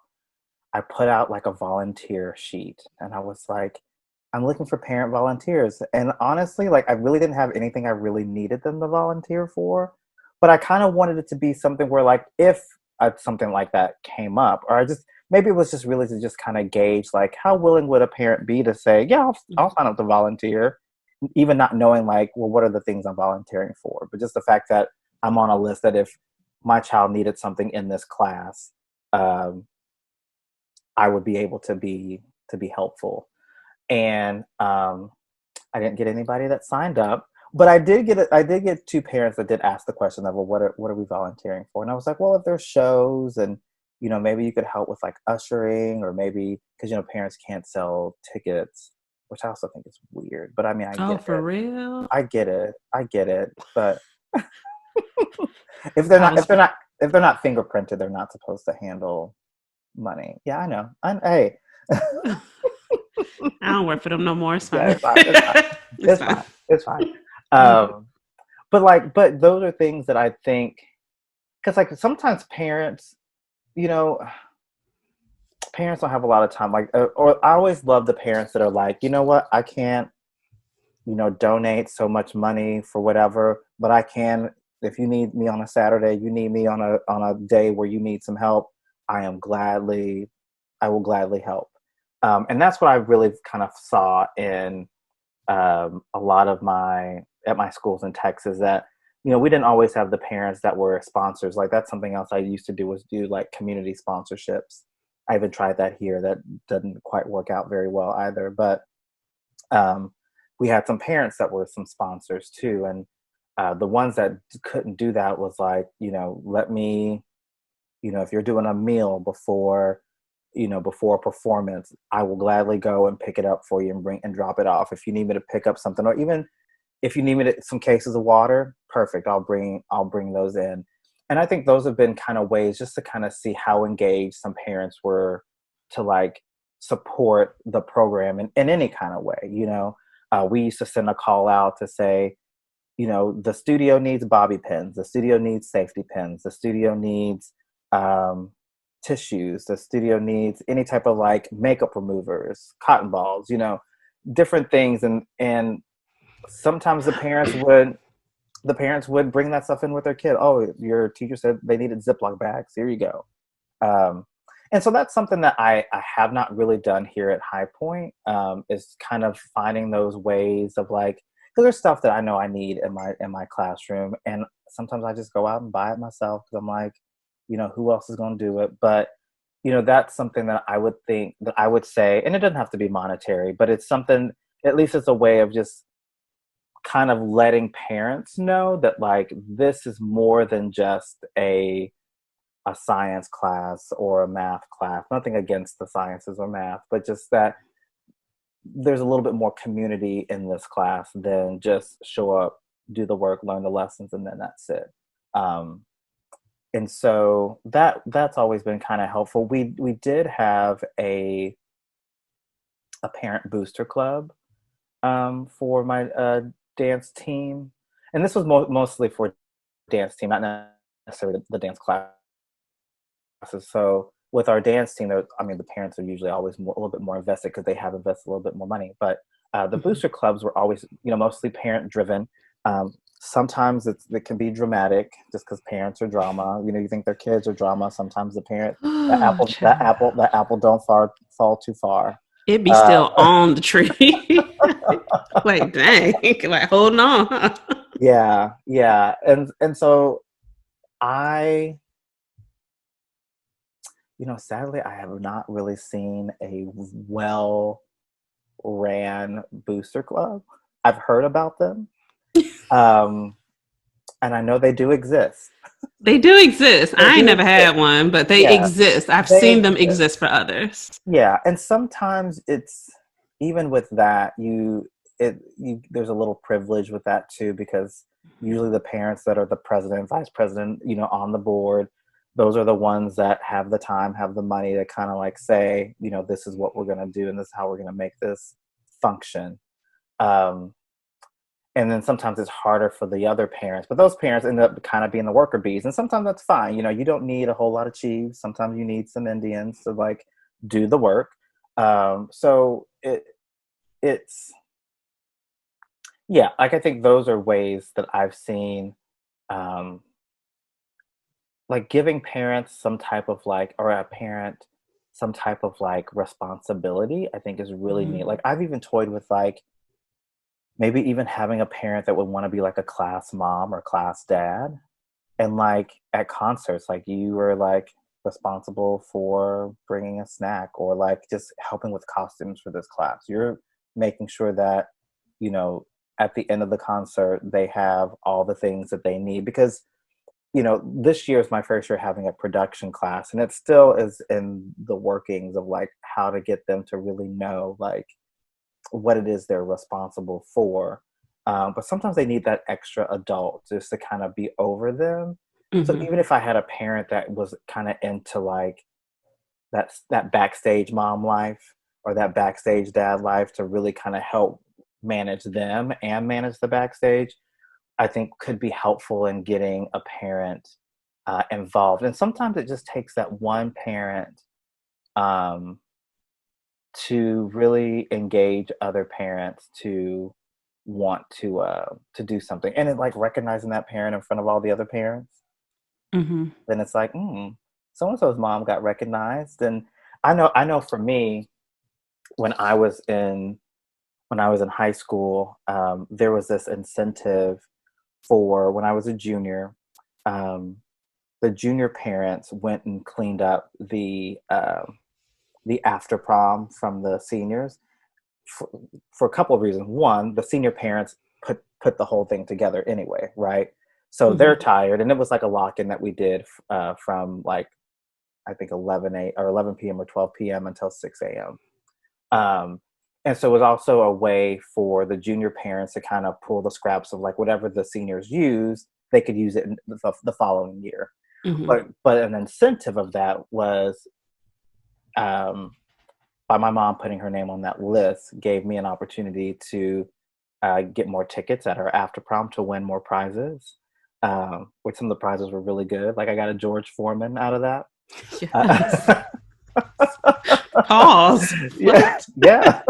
S2: I put out like a volunteer sheet, and I was like, I'm looking for parent volunteers. And honestly, like I really didn't have anything I really needed them to volunteer for, but I kind of wanted it to be something where like, if something like that came up, or maybe it was just really to just kind of gauge like how willing would a parent be to say, yeah, I'll sign up to volunteer, even not knowing like, well, what are the things I'm volunteering for? But just the fact that I'm on a list that if my child needed something in this class, I would be able to be helpful. And I didn't get anybody that signed up, but I did get two parents that did ask the question of, well, what are we volunteering for? And I was like, well, if there's shows, and you know, maybe you could help with like ushering, or maybe because, you know, parents can't sell tickets, which I also think is weird. But I mean, I get it.
S1: For real?
S2: I get it. But if they're not fingerprinted, they're not supposed to handle money. Yeah, I know. Hey.
S1: I don't work for them no more. It's fine.
S2: Yeah, it's fine. But those are things that I think, because like sometimes parents, you know, parents don't have a lot of time. Like, or I always love the parents that are like, you know what, I can't, you know, donate so much money for whatever, but I can. If you need me on a Saturday, you need me on a day where you need some help, I will gladly help. And that's what I really kind of saw in a lot of at my schools in Texas, that, you know, we didn't always have the parents that were sponsors. Like that's something else I used to do, was do like community sponsorships. I even tried that here. That didn't quite work out very well either. But we had some parents that were some sponsors too. And the ones that couldn't do that was like, you know, let me, you know, if you're doing a meal before a performance, I will gladly go and pick it up for you and drop it off. If you need me to pick up something, or even if you need me to some cases of water, perfect. I'll bring those in. And I think those have been kind of ways just to kind of see how engaged some parents were to like support the program in any kind of way. We used to send a call out to say, the studio needs bobby pins, the studio needs safety pins, the studio needs tissues, the studio needs any type of like makeup removers, cotton balls, different things. And sometimes the parents would bring that stuff in with their kid. Oh, your teacher said they needed Ziploc bags. Here you go. And so that's something that I have not really done here at High Point, is kind of finding those ways of like, because there's stuff that I know I need in my classroom, and sometimes I just go out and buy it myself because I'm like, who else is going to do it? But that's something that I would think that I would say, and it doesn't have to be monetary, but it's something, at least it's a way of just kind of letting parents know that like this is more than just a science class or a math class. Nothing against the sciences or math, but just that there's a little bit more community in this class than just show up, do the work, learn the lessons, and then that's it. And so that's always been kind of helpful. We did have a parent booster club for my dance team, and this was mostly for dance team, not necessarily the dance class. So with our dance team, the parents are usually always a little bit more invested because they have invested a little bit more money. But the booster clubs were always, mostly parent driven. Sometimes it can be dramatic just because parents are drama. You think their kids are drama. Sometimes the parent, that apple don't fall too far.
S1: It be still on the tree. Like, dang, like holding on.
S2: Yeah. And so I, sadly, I have not really seen a well ran booster club. I've heard about them. And I know they do exist.
S1: They do exist. I ain't never had one, but they exist. I've seen them exist for others.
S2: Yeah. And sometimes it's, even with that, there's a little privilege with that too, because usually the parents that are the president, vice president, on the board, those are the ones that have the time, have the money to kind of like say, this is what we're going to do and this is how we're going to make this function. And then sometimes it's harder for the other parents, but those parents end up kind of being the worker bees. And sometimes that's fine. You don't need a whole lot of chiefs. Sometimes you need some Indians to like do the work. So it's, yeah, like I think those are ways that I've seen, like giving parents some type of like, or a parent, some type of like responsibility, I think is really neat. Like I've even toyed with like, maybe even having a parent that would want to be like a class mom or class dad. And like at concerts, like you were like responsible for bringing a snack or like just helping with costumes for this class. You're making sure that, at the end of the concert, they have all the things that they need. Because, this year is my first year having a production class, and it still is in the workings of like how to get them to really know like what it is they're responsible for. But sometimes they need that extra adult just to kind of be over them. So even if I had a parent that was kind of into like that backstage mom life or that backstage dad life to really kind of help manage them and manage the backstage, I think could be helpful in getting a parent involved. And sometimes it just takes that one parent to really engage other parents to want to do something, and it like recognizing that parent in front of all the other parents. Then it's like, so and so's mom got recognized. And I know for me, when I was in high school, there was this incentive for when I was a junior. The junior parents went and cleaned up the after prom from the seniors for a couple of reasons. One, the senior parents put the whole thing together anyway, right? So they're tired, and it was like a lock-in that we did from like I think 11 p.m. or 12 p.m. until 6 a.m. And so it was also a way for the junior parents to kind of pull the scraps of like whatever the seniors used, they could use it in the following year. But an incentive of that was by my mom putting her name on that list gave me an opportunity to get more tickets at her after prom to win more prizes, which some of the prizes were really good. Like I got a George Foreman out of that.
S1: Yes. Pause.
S2: Yeah, yeah.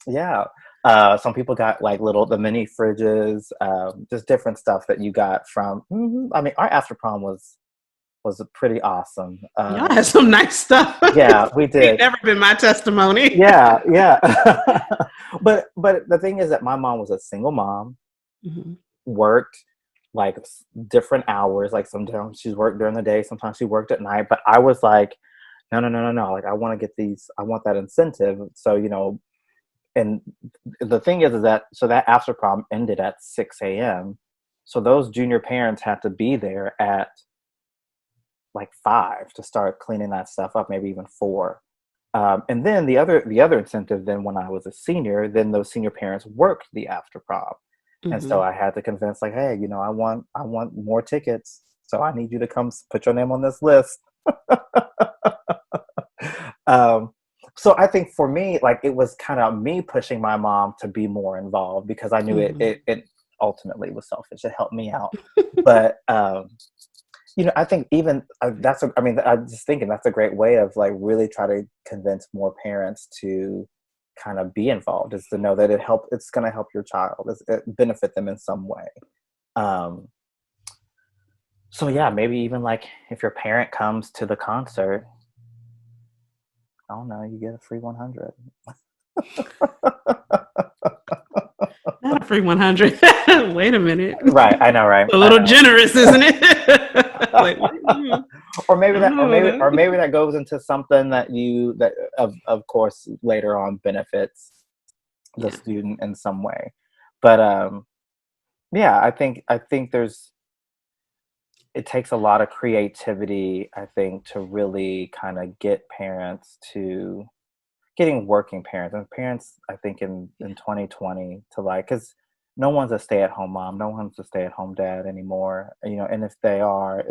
S2: Yeah. Some people got like the mini fridges, just different stuff that you got from. I mean, our after prom was pretty awesome.
S1: Y'all had some nice stuff.
S2: Yeah, we did.
S1: Ain't never been my testimony.
S2: Yeah, yeah. But the thing is that my mom was a single mom, worked like different hours. Like sometimes she's worked during the day, sometimes she worked at night. But I was like, no. Like I want to get these. I want that incentive. So and the thing is that so that after prom ended at 6 a.m. So those junior parents had to be there at like 5 to start cleaning that stuff up, maybe even 4. And then the other incentive, then when I was a senior, then those senior parents worked the after prom. And so I had to convince like, hey, I want more tickets. So I need you to come put your name on this list. So I think for me, like it was kind of me pushing my mom to be more involved because I knew it ultimately was selfish. It helped me out. But, I think even I'm just thinking that's a great way of like really try to convince more parents to kind of be involved, is to know that it's going to help your child, it benefit them in some way. So yeah, maybe even like if your parent comes to the concert, I don't know, you get a free 100.
S1: Not a free 100. Wait a minute.
S2: Right, I know, right?
S1: A little generous, isn't it? Like,
S2: or maybe that goes into something that of course later on benefits the student in some way. But yeah, I think it takes a lot of creativity, I think, to really kind of get parents to getting working parents and parents, I think in 2020 to like, because no one's a stay-at-home mom, no one's a stay-at-home dad anymore, and if they are,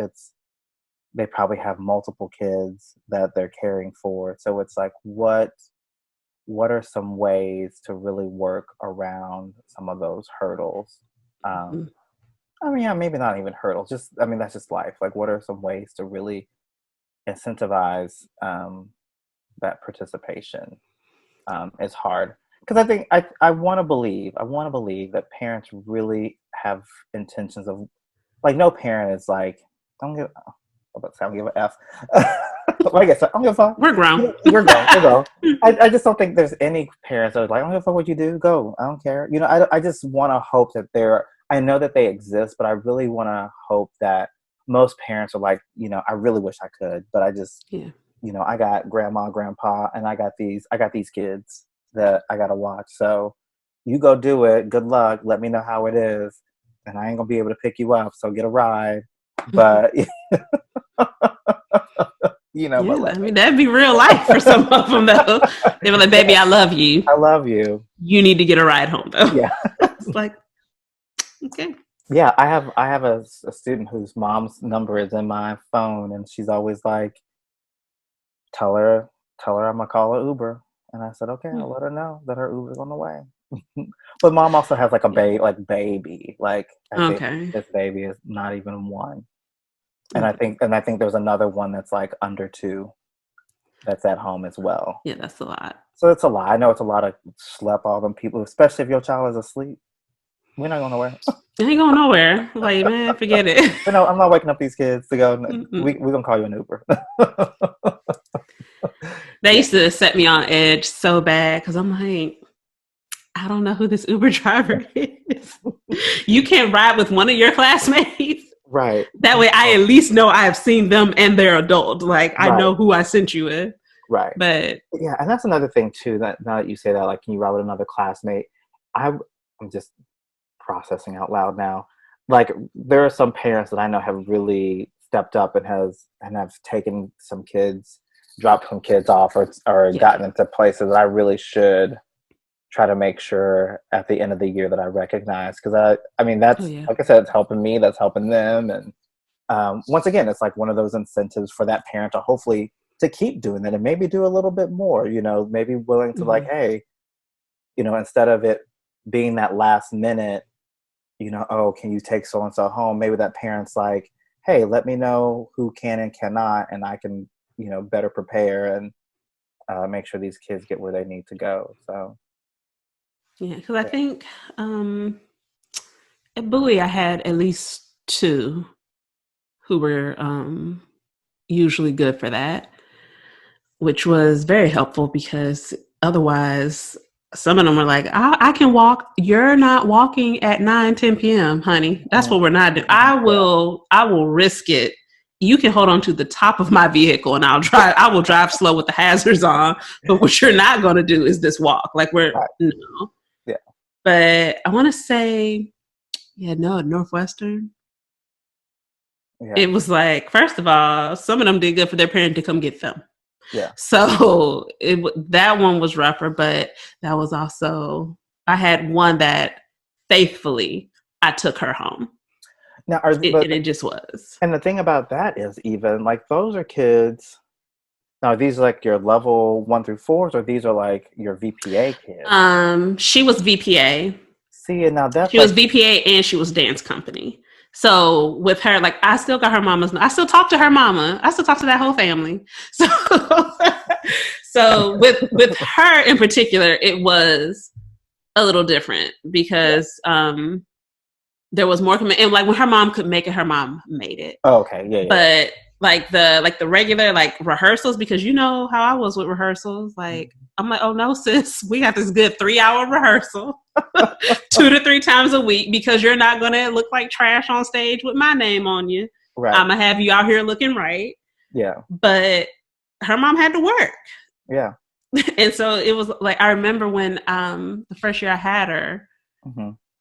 S2: they probably have multiple kids that they're caring for. So it's like, what are some ways to really work around some of those hurdles? I mean, yeah, maybe not even hurdles. That's just life. Like, what are some ways to really incentivize that participation? Is hard because I think I want to believe that parents really have intentions of, like, no parent is like, I don't give an F. Like I guess I don't give a fuck.
S1: We're grown.
S2: We're grown. I just don't think there's any parents that are like, I don't give a fuck what you do. Go. I don't care. I just want to hope that I know that they exist, but I really want to hope that most parents are like, I really wish I could, but I just, I got grandma, grandpa, and I got these kids that I got to watch. So you go do it. Good luck. Let me know how it is. And I ain't going to be able to pick you up. So get a ride. But,
S1: that'd be real life for some of them, though. They were like, baby, I love you.
S2: I love you.
S1: You need to get a ride home, though.
S2: Yeah.
S1: It's like, okay.
S2: Yeah, I have a student whose mom's number is in my phone, and she's always like, tell her I'm gonna call an Uber. And I said, okay, I'll let her know that her Uber's on the way. But mom also has like a baby. Like, I think this baby is not even 1. And I think there's another one that's like under 2 that's at home as well.
S1: Yeah, that's a lot.
S2: So it's a lot. I know it's a lot of schlep all them people, especially if your child is asleep. We're not going nowhere.
S1: They ain't going nowhere. Like, man, forget it.
S2: No, I'm not waking up these kids to go. We're going to call you an Uber.
S1: They used to set me on edge so bad because I'm like, I don't know who this Uber driver is. You can't ride with one of your classmates.
S2: Right.
S1: That way I at least know I have seen them and they're adult. Like, I know who I sent you with.
S2: Right.
S1: But
S2: yeah, and that's another thing too, that now that you say that, like, can you ride with another classmate? I'm just processing out loud now. Like, there are some parents that I know have really stepped up and have taken some kids, dropped some kids off or gotten into places that I really should try to make sure at the end of the year that I recognize. Because I mean, that's, like I said, it's helping me, that's helping them. And once again, it's like one of those incentives for that parent to hopefully to keep doing that and maybe do a little bit more, maybe willing to like, hey, instead of it being that last minute, oh, can you take so-and-so home? Maybe that parent's like, hey, let me know who can and cannot, and I can, better prepare and make sure these kids get where they need to go. So.
S1: Yeah, because I think at Bowie I had at least 2 who were usually good for that, which was very helpful because otherwise some of them were like, I can walk. You're not walking at 9-10 p.m., honey. That's what we're not doing. I will risk it. You can hold on to the top of my vehicle and I will drive slow with the hazards on. But what you're not going to do is this walk. Like no.
S2: Yeah.
S1: But I want to say, Northwestern. Yeah. It was like, first of all, some of them did good for their parent to come get them.
S2: Yeah.
S1: So that one was rougher, but that was also, I had one that faithfully I took her home.
S2: Now,
S1: and it just was.
S2: And the thing about that is, even like those are kids. Now, are these like your level 1 through 4s, or these are like your VPA kids?
S1: She was VPA.
S2: See, and now that's
S1: she was VPA and she was dance company. So with her, like, I still got her mama's. I still talk to her mama. I still talk to that whole family. So with her in particular, it was a little different because there was more commitment. And like when her mom could make it, her mom made it.
S2: Oh, okay, yeah.
S1: But like the regular like rehearsals, because you know how I was with rehearsals. Like I'm like, oh no, sis, we got this good 3-hour rehearsal, 2 to 3 times a week, because you're not gonna look like trash on stage with my name on you.
S2: Right.
S1: I'm gonna have you out here looking right.
S2: Yeah.
S1: But her mom had to work.
S2: Yeah.
S1: And so it was like, I remember when the first year I had her,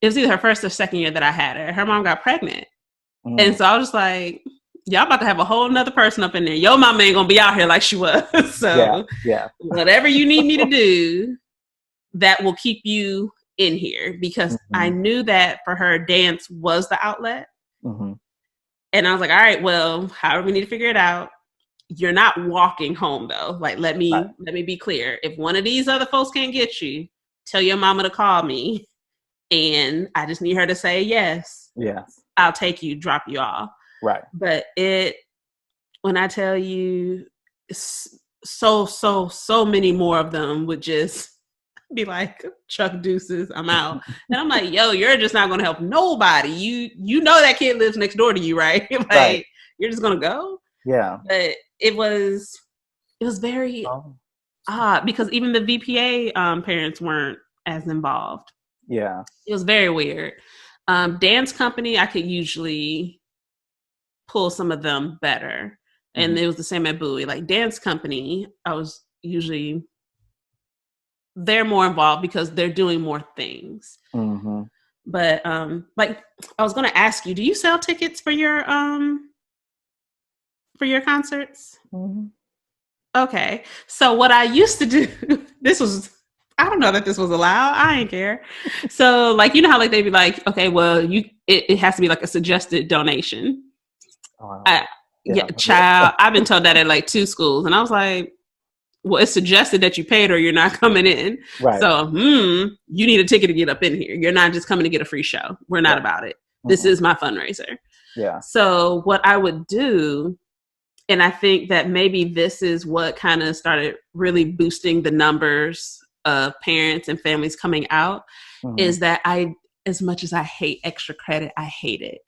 S1: it was either her first or second year that I had her. Her mom got pregnant. And so I was just like, y'all about to have a whole nother person up in there. Your mama ain't gonna be out here like she was. So whatever you need me to do, that will keep you in here, because I knew that for her, dance was the outlet. And I was like, all right, well, however we need to figure it out. You're not walking home though. Like, let me be clear. If one of these other folks can't get you, tell your mama to call me. And I just need her to say yes.
S2: Yes.
S1: I'll take you, drop you off.
S2: Right.
S1: But when I tell you, so many more of them would just be like, Chuck deuces, I'm out. And I'm like, yo, you're just not going to help nobody. You know that kid lives next door to you, right? Like, you're just going to go? Yeah. But it was very odd, because even the VPA parents weren't as involved.
S2: Yeah.
S1: It was very weird. Dance company, I could usually pull some of them better. And it was the same at Bowie. Like dance company, I was usually, they're more involved because they're doing more things. But like, I was going to ask you, do you sell tickets for your concerts? Okay. So what I used to do, I don't know that this was allowed. I ain't care. So like, you know how like they'd be like, okay, well, it has to be like a suggested donation. Child, I've been told that at like 2 schools, and I was like, well, it's suggested that you paid or you're not coming in. Right. So, you need a ticket to get up in here. You're not just coming to get a free show. We're not about it. This is my fundraiser. Yeah. So what I would do, and I think that maybe this is what kind of started really boosting the numbers of parents and families coming out, is that as much as I hate extra credit, I hate it.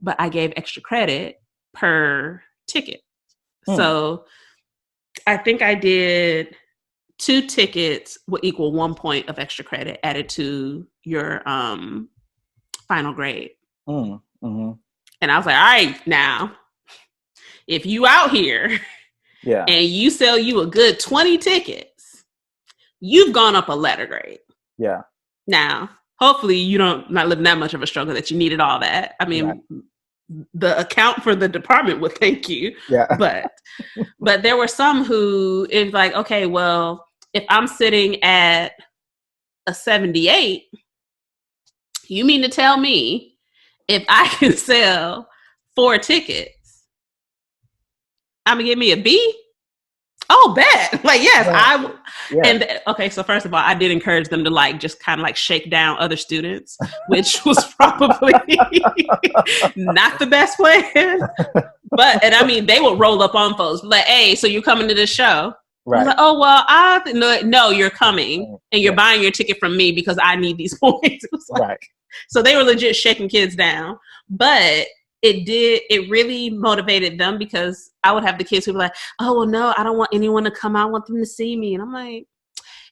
S1: But I gave extra credit per ticket. So I think I did 2 tickets will equal 1 point of extra credit added to your final grade. And I was like, all right, now, if you out here and you sell you a good 20 tickets, you've gone up a letter grade. Yeah. Now, hopefully you don't not living that much of a struggle that you needed all that. I mean, the account for the department would thank you. Yeah. But there were some who, it's like, okay, well, if I'm sitting at a 78, you mean to tell me if I can sell 4 tickets, I'm gonna give me a B? Oh, bet. Like, yes,
S2: Yeah.
S1: And okay, so first of all, I did encourage them to like just kind of like shake down other students, which was probably not the best plan. But, and I mean, they would roll up on folks like, hey, so you're coming to this show?
S2: Right.
S1: I was like, oh, well, no, you're coming and you're buying your ticket from me because I need these points. Like, right. So they were legit shaking kids down. But it really motivated them because I would have the kids who were like, oh, well, no, I don't want anyone to come. I want them to see me. And I'm like,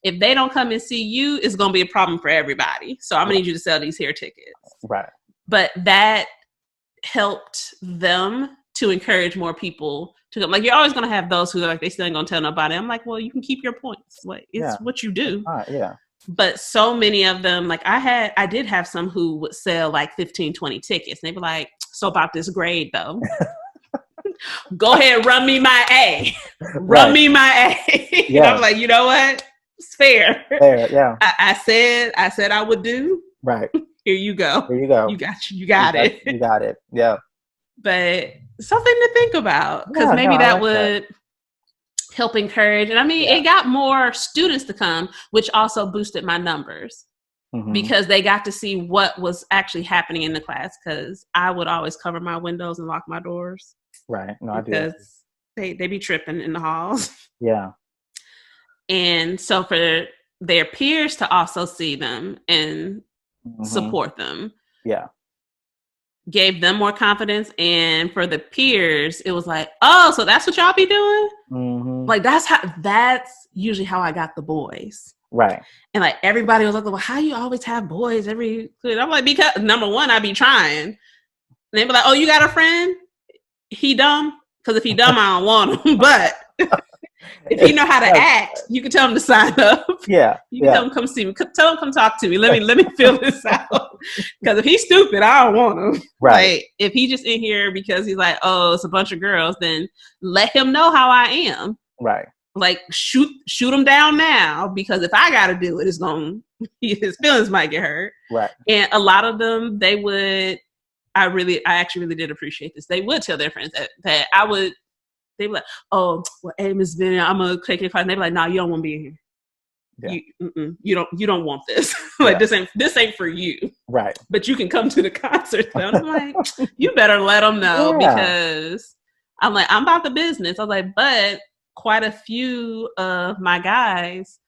S1: if they don't come and see you, it's going to be a problem for everybody. So I'm going to need you to sell these here tickets. Right. But that helped them to encourage more people to come. Like, you're always going to have those who are like, they still ain't going to tell nobody. I'm like, well, you can keep your points. Like, it's what you do. Yeah. But so many of them, like I did have some who would sell like 15, 20 tickets. And they'd be like, so about this grade though, go ahead, run me my A. Run me my A. Yeah. And I'm like, you know what? It's fair. Fair, yeah. I said I would do. Right. Here you go. Here you go. You got it. You got it. Yeah. But something to think about, because maybe that would help encourage. And I mean, it got more students to come, which also boosted my numbers because they got to see what was actually happening in the class, because I would always cover my windows and lock my doors. Right. No, I do. Because they be tripping in the halls. Yeah. And so for their peers to also see them and support them. Yeah. Gave them more confidence. And for the peers, it was like, oh, so that's what y'all be doing? Like, that's usually how I got the boys. Right. And like, everybody was like, well, how you always have boys every, I'm like, because number one, I be trying. And they be like, oh, you got a friend? He dumb? Because if he dumb, I don't want him. But if he know how to act, you can tell him to sign up. Yeah. You can tell him come see me. Tell him come talk to me. Let me feel this out. Because if he's stupid, I don't want him. Right. Like, if he just in here because he's like, oh, it's a bunch of girls, then let him know how I am. Right. Like, shoot him down now, because if I got to do it, his feelings might get hurt. Right. And a lot of them, I actually really did appreciate this. They would tell their friends that they'd be like, oh, well, hey, Miss Vinny, I'm going to take your class. And they'd be like, nah, you don't want to be in here. Yeah. You don't want this. Like, this ain't for you. Right. But you can come to the concert though. And I'm like, you better let them know, because I'm like, I'm about the business. I was like, but quite a few of my guys,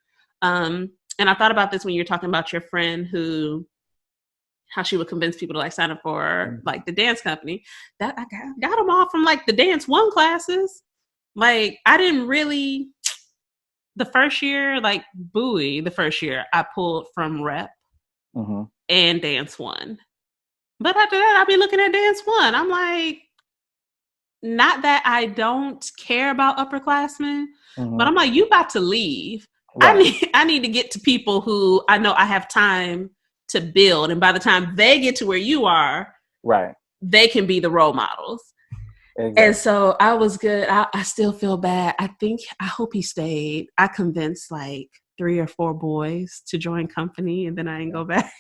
S1: and I thought about this when you're talking about your friend how she would convince people to like sign up for like the dance company, that I got them all from like the dance 1 classes. Like, I didn't really, the first year, like Bowie, the first year I pulled from rep and dance 1. But after that, I'll be looking at dance 1. I'm like, not that I don't care about upperclassmen, but I'm like, you about to leave. Right. I need to get to people who I know I have time to build, and by the time they get to where you are, right, they can be the role models. Exactly. And so I was good. I still feel bad. I hope he stayed. I convinced like 3 or 4 boys to join company, and then I didn't go back.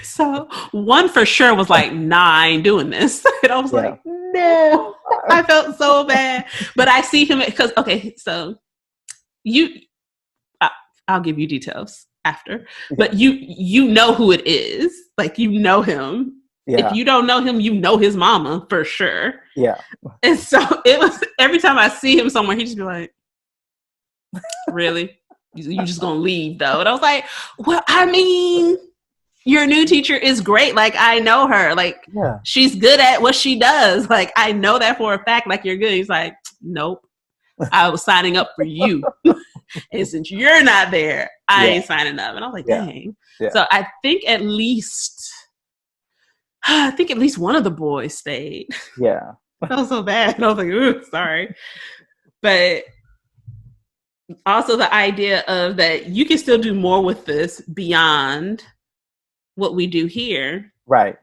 S1: So one for sure was like, nah, I ain't doing this. And I was like, no. I felt so bad. But I see him because, okay, so I'll give you details after, but you know who it is. Like, you know him. Yeah. If you don't know him, you know his mama for sure. Yeah. And so it was, every time I see him somewhere, he just be like, really? You just gonna leave though? And I was like, well, I mean, your new teacher is great. Like, I know her. Like, she's good at what she does. Like, I know that for a fact. Like, you're good. He's like, nope. I was signing up for you. And since you're not there, I ain't signing up. And I was like, dang. Yeah. So I think at least one of the boys stayed. Yeah. I felt so bad. I was like, ooh, sorry. But also the idea of that you can still do more with this beyond what we do here. Right.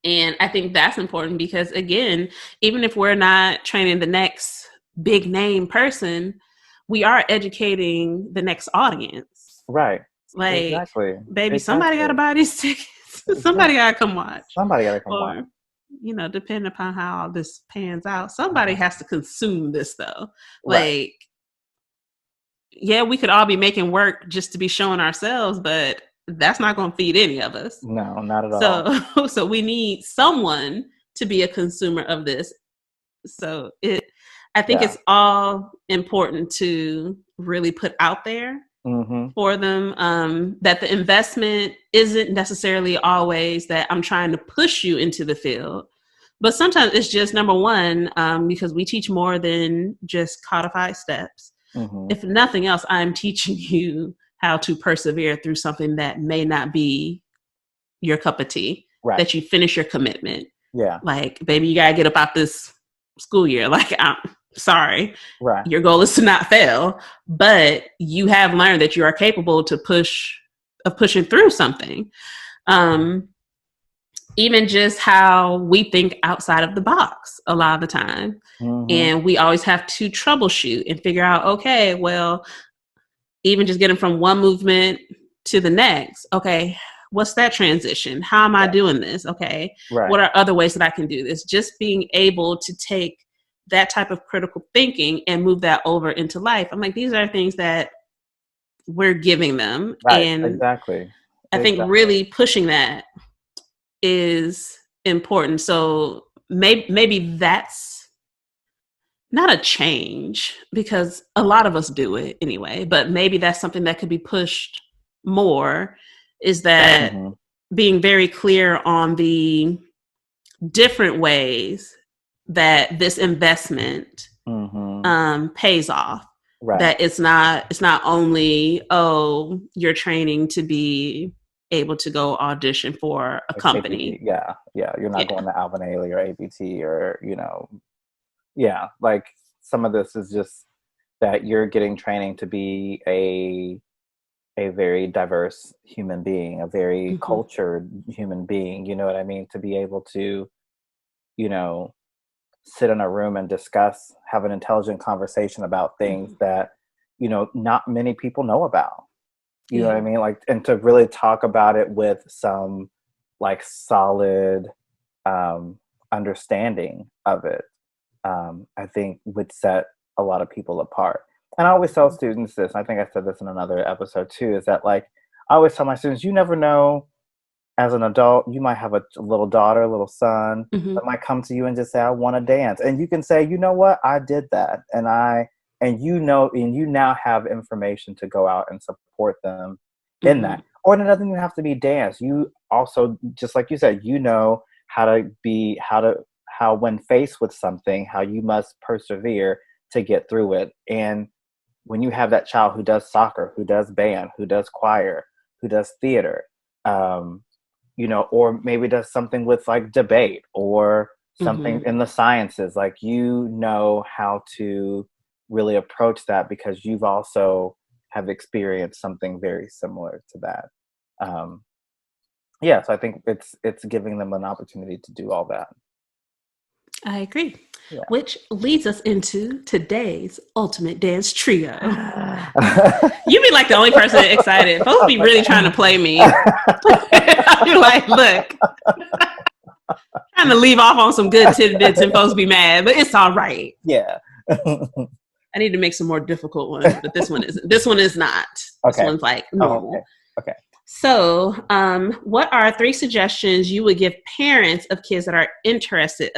S1: And I think that's important because, again, even if we're not training the next big name person, we are educating the next audience. Right. Like, exactly. Baby, somebody got to buy these tickets. Somebody got to come watch. Somebody got to come watch. depending upon how this pans out, somebody has to consume this though.
S2: Right.
S1: Like, yeah, we could all be making work just to be showing ourselves, but that's not going to feed any of us.
S2: No, not at
S1: all. So we need someone to be a consumer of this. So I think it's all important to really put out there for them, that the investment isn't necessarily always that I'm trying to push you into the field, but sometimes it's just, number one, because we teach more than just codified steps. If nothing else, I'm teaching you how to persevere through something that may not be your cup of tea, that you finish your commitment.
S2: Yeah.
S1: Like, baby, you got to get up out this school year. Like, I'm sorry.
S2: Right.
S1: Your goal is to not fail, but you have learned that you are capable of pushing through something. Even just how we think outside of the box a lot of the time. And we always have to troubleshoot and figure out, okay, well, even just getting from one movement to the next. Okay, what's that transition? How am I doing this? Okay, what are other ways that I can do this? Just being able to take that type of critical thinking and move that over into life. I'm like, these are things that we're giving them.
S2: Right,
S1: and
S2: exactly.
S1: I think really pushing that is important. So maybe that's not a change, because a lot of us do it anyway, but maybe that's something that could be pushed more, is that being very clear on the different ways that this investment pays off. That it's not only, oh, you're training to be able to go audition for a company.
S2: ABT. Yeah. You're not going to Alvin Ailey or ABT or, like some of this is just that you're getting training to be a very diverse human being, a very cultured human being. You know what I mean? To be able to, sit in a room and have an intelligent conversation about things that, not many people know about. You know what I mean? Like, and to really talk about it with some like solid understanding of it, I think would set a lot of people apart. And I always tell students this, I think I said this in another episode too, is that, like, I always tell my students, you never know, as an adult, you might have a little daughter, a little son that might come to you and just say, I want to dance. And you can say, you know what, I did that. And you now have information to go out and support them in that. Or it doesn't even have to be dance. You also, just like you said, how when faced with something, how you must persevere to get through it. And when you have that child who does soccer, who does band, who does choir, who does theater, or maybe does something with like debate or something in the sciences, like, how to really approach that because you've also have experienced something very similar to that. So I think it's giving them an opportunity to do all that.
S1: I agree. Yeah. Which leads us into today's ultimate dance trio. You be like the only person excited. Folks be really trying to play me. You're like, look, trying to leave off on some good tidbits and folks be mad, but it's all right.
S2: Yeah.
S1: I need to make some more difficult ones, but this one isn't. This one is not. This one's like normal.
S2: Okay.
S1: So, what are 3 suggestions you would give parents of kids that are interested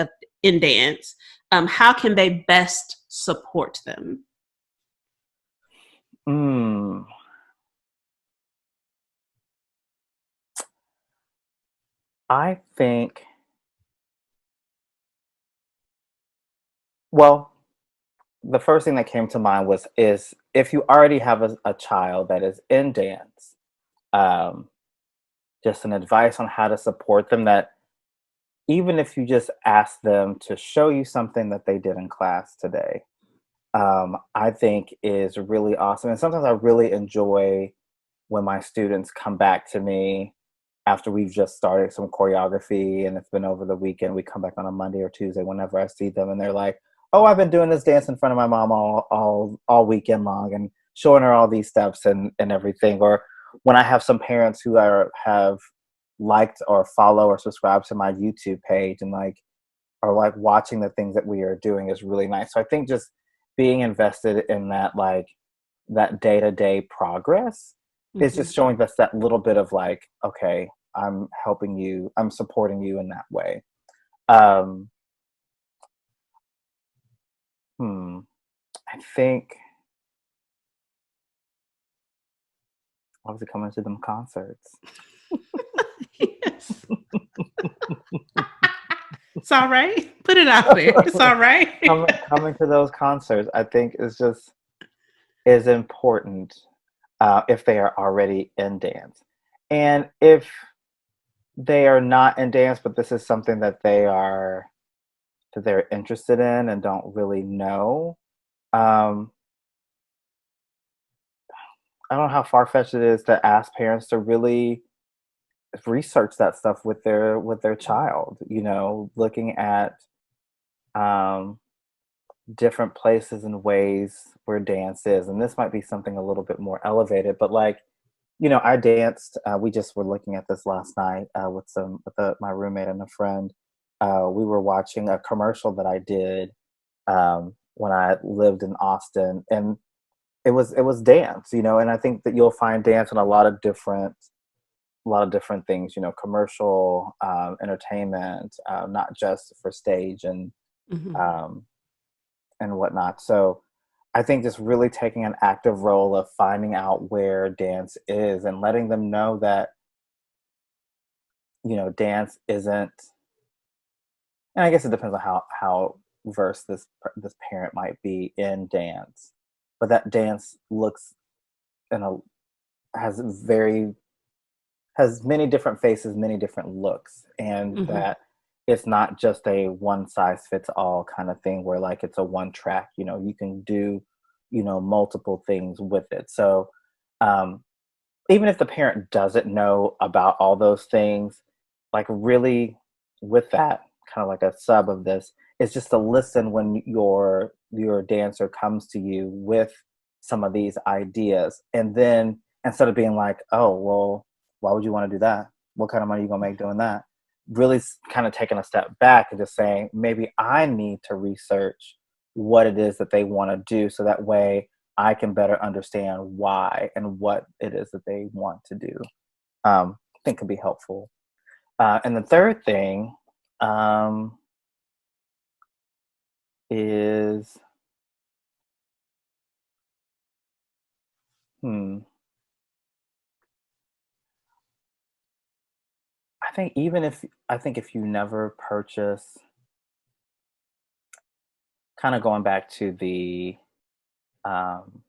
S1: in dance? How can they best support them?
S2: I think, well, the first thing that came to mind is if you already have a child that is in dance, just an advice on how to support them, that even if you just ask them to show you something that they did in class today, I think is really awesome. And sometimes I really enjoy when my students come back to me after we've just started some choreography and it's been over the weekend. We come back on a Monday or Tuesday whenever I see them, and they're like, oh, I've been doing this dance in front of my mom all weekend long and showing her all these steps and everything. Or when I have some parents who have liked or follow or subscribe to my YouTube page, and like, or like watching the things that we are doing is really nice. So I think just being invested in that, like that day-to-day progress is just showing us that little bit of like, okay, I'm helping you, I'm supporting you in that way. I think obviously coming to them concerts.
S1: Yes. It's all right. Put it out there. It's all right.
S2: Coming to those concerts, I think is important if they are already in dance, and if they are not in dance, but this is something that they're interested in and don't really know. Um, I don't know how far fetched it is to ask parents to really research that stuff with their child. You know, looking at um, different places and ways where dance is, and this might be something a little bit more elevated, but like, you know, I danced. We just were looking at this last night my roommate and a friend. We were watching a commercial that I did when I lived in Austin, and it was dance, you know. And I think that you'll find dance in a lot of different things, you know, commercial, entertainment, not just for stage um, and whatnot. So I think just really taking an active role of finding out where dance is and letting them know that, you know, dance isn't, and I guess it depends on how versed this parent might be in dance, but that dance looks and has very has many different faces, many different looks, and that it's not just a one size fits all kind of thing where like it's a one track. You know, you can do, you know, multiple things with it. So um, even if the parent doesn't know about all those things, like really with that kind of like a sub of this is just to listen when your dancer comes to you with some of these ideas, and then instead of being like, oh well, why would you want to do that? What kind of money are you gonna make doing that? Really kind of taking a step back and just saying, maybe I need to research what it is that they want to do, so that way I can better understand why and what it is that they want to do. I think could be helpful. And the third thing is, hmm, I think if you never purchase, kind of going back to the um,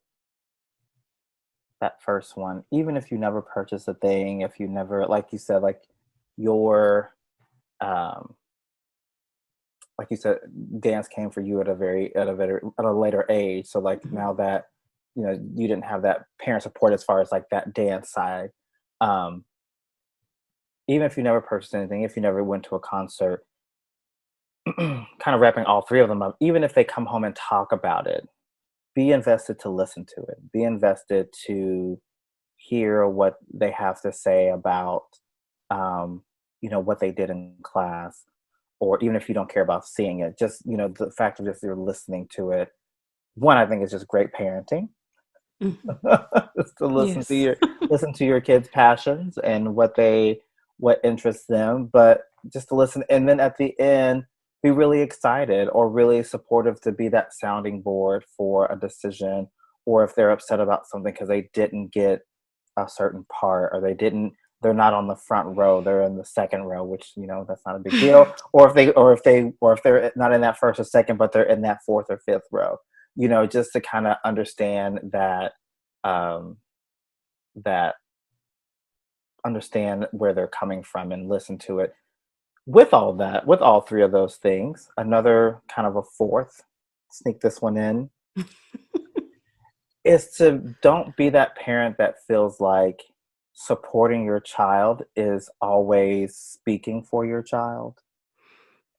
S2: that first one, even if you never purchase a thing, if you never, like you said, your um, like you said, dance came for you at a later age. So like now that, you know, you didn't have that parent support as far as like that dance side. Um, Even if you never purchased anything, if you never went to a concert, kind of wrapping all three of them up, even if they come home and talk about it, be invested to listen to it. Be invested to hear what they have to say about, you know, what they did in class, or even if you don't care about seeing it, just, you know, the fact of just you're listening to it. One, I think is just great parenting. Just to
S1: Yes.
S2: listen to your kids' passions and what interests them, but just to listen, and then at the end be really excited or really supportive to be that sounding board for a decision, or if they're upset about something because they didn't get a certain part, or they're not on the front row, they're in the second row, which, you know, that's not a big deal, or if they're not in that first or second but they're in that fourth or fifth row, you know, just to kind of understand that, um that understand where they're coming from and listen to it. With all that, with all three of those things, another kind of a fourth, sneak this one in, is to don't be that parent that feels like supporting your child is always speaking for your child.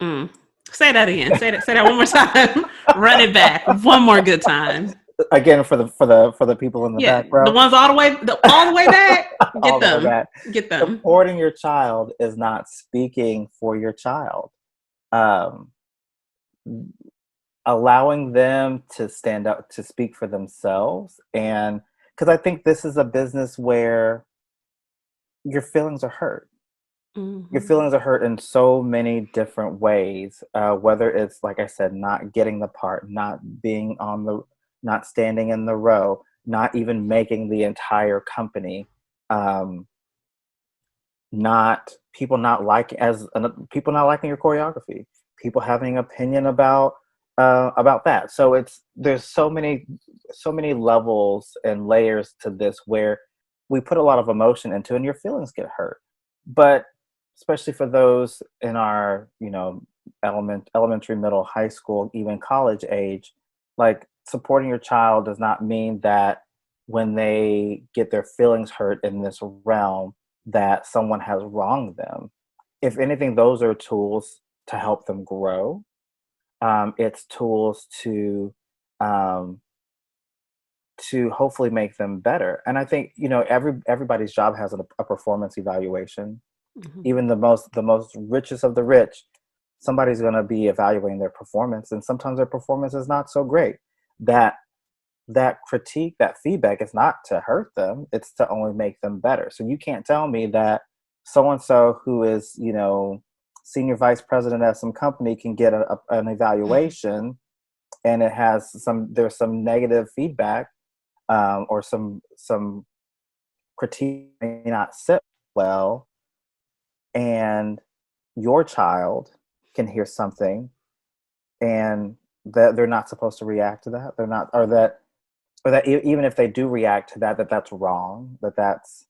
S1: Mm. Say that again. Say that one more time. Run it back one more good time.
S2: Again, for the people in the
S1: Yeah,
S2: back
S1: the
S2: row,
S1: ones all the way back. Get
S2: all the way
S1: them.
S2: back.
S1: Get them.
S2: Supporting your child is not speaking for your child. allowing them to stand up, to speak for themselves. And because I think this is a business where your feelings are hurt. Your feelings are hurt in so many different ways, whether it's, like I said, not getting the part, not standing in the row, not even making the entire company, people not liking your choreography, people having opinion about that. So there's so many levels and layers to this, where we put a lot of emotion into, and your feelings get hurt. But especially for those in our, elementary, middle, high school, even college age, like, supporting your child does not mean that when they get their feelings hurt in this realm, that someone has wronged them. If anything, those are tools to help them grow. It's tools to hopefully make them better. And I think, everybody's job has a performance evaluation. Even the most richest of the rich, somebody's going to be evaluating their performance, and sometimes their performance is not so great. That critique, that feedback, is not to hurt them, it's to only make them better. So you can't tell me that so and so, who is, senior vice president at some company, can get an evaluation, and there's some negative feedback, or some critique may not sit well, and your child can hear something, and that they're not supposed to react to that. They're not, or that even if they do react to that, that's wrong, that's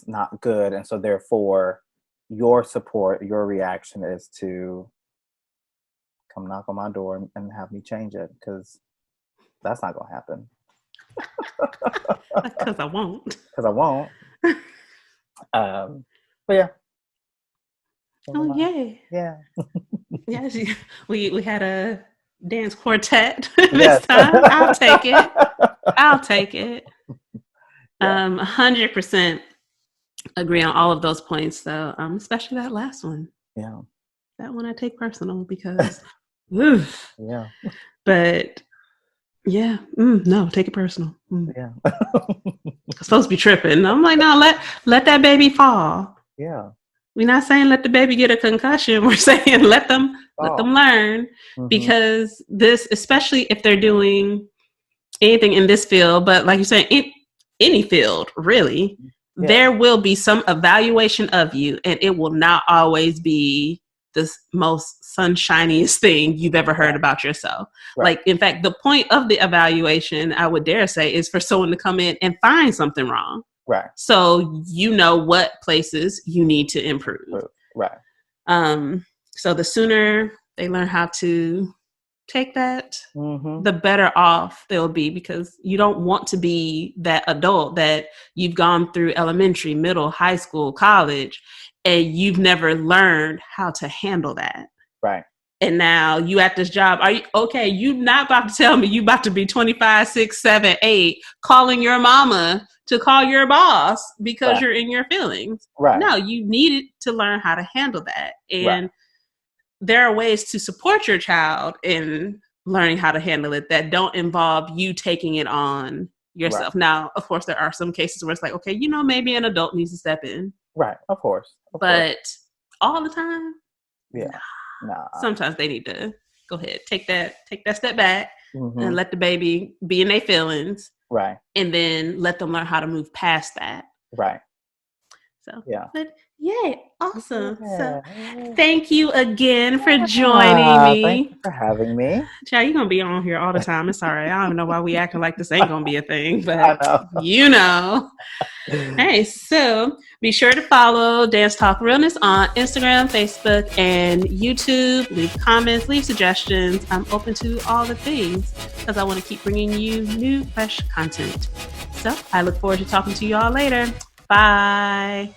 S2: not good. And so therefore, your support, your reaction is to come knock on my door and have me change it, because that's not going to happen.
S1: Because I won't.
S2: Because I won't. But yeah.
S1: Oh, yay.
S2: Yeah.
S1: Yes, we had a dance quartet this time. I'll take it. 100% agree on all of those points, though, especially that last one.
S2: Yeah.
S1: That one I take personal, because oof.
S2: Yeah.
S1: But yeah, no, take it personal.
S2: Yeah.
S1: I'm supposed to be tripping. I'm like, no, let that baby fall.
S2: Yeah.
S1: We're not saying let the baby get a concussion. We're saying let them learn, because this, especially if they're doing anything in this field, but like you're saying, in any field, really, there will be some evaluation of you, and it will not always be the most sunshiniest thing you've ever heard about yourself. Right. Like, in fact, the point of the evaluation, I would dare say, is for someone to come in and find something wrong.
S2: Right.
S1: So you know what places you need to improve.
S2: Right.
S1: So the sooner they learn how to take that, the better off they'll be, because you don't want to be that adult that you've gone through elementary, middle, high school, college, and you've never learned how to handle that.
S2: Right.
S1: And now you at this job. Are you okay? You're not about to tell me you about to be 25, 6, 7, 8, calling your mama to call your boss because you're in your feelings. Right. No, you needed to learn how to handle that. And there are ways to support your child in learning how to handle it that don't involve you taking it on yourself. Right. Now, of course, there are some cases where it's like, okay, maybe an adult needs to step in.
S2: Right. Of course.
S1: But all the time?
S2: Yeah. Nah.
S1: Sometimes they need to go ahead, take that step back and let the baby be in their feelings. Right. And then let them learn how to move past that.
S2: Right.
S1: So, but yay, awesome. Yeah. So thank you again for joining me.
S2: Thank you for having me.
S1: Child, you're going to be on here all the time. It's all right. I don't even know why we acting like this ain't going to be a thing, but Hey, so be sure to follow Dance Talk Realness on Instagram, Facebook, and YouTube. Leave comments, leave suggestions. I'm open to all the things because I want to keep bringing you new, fresh content. So I look forward to talking to you all later. Bye.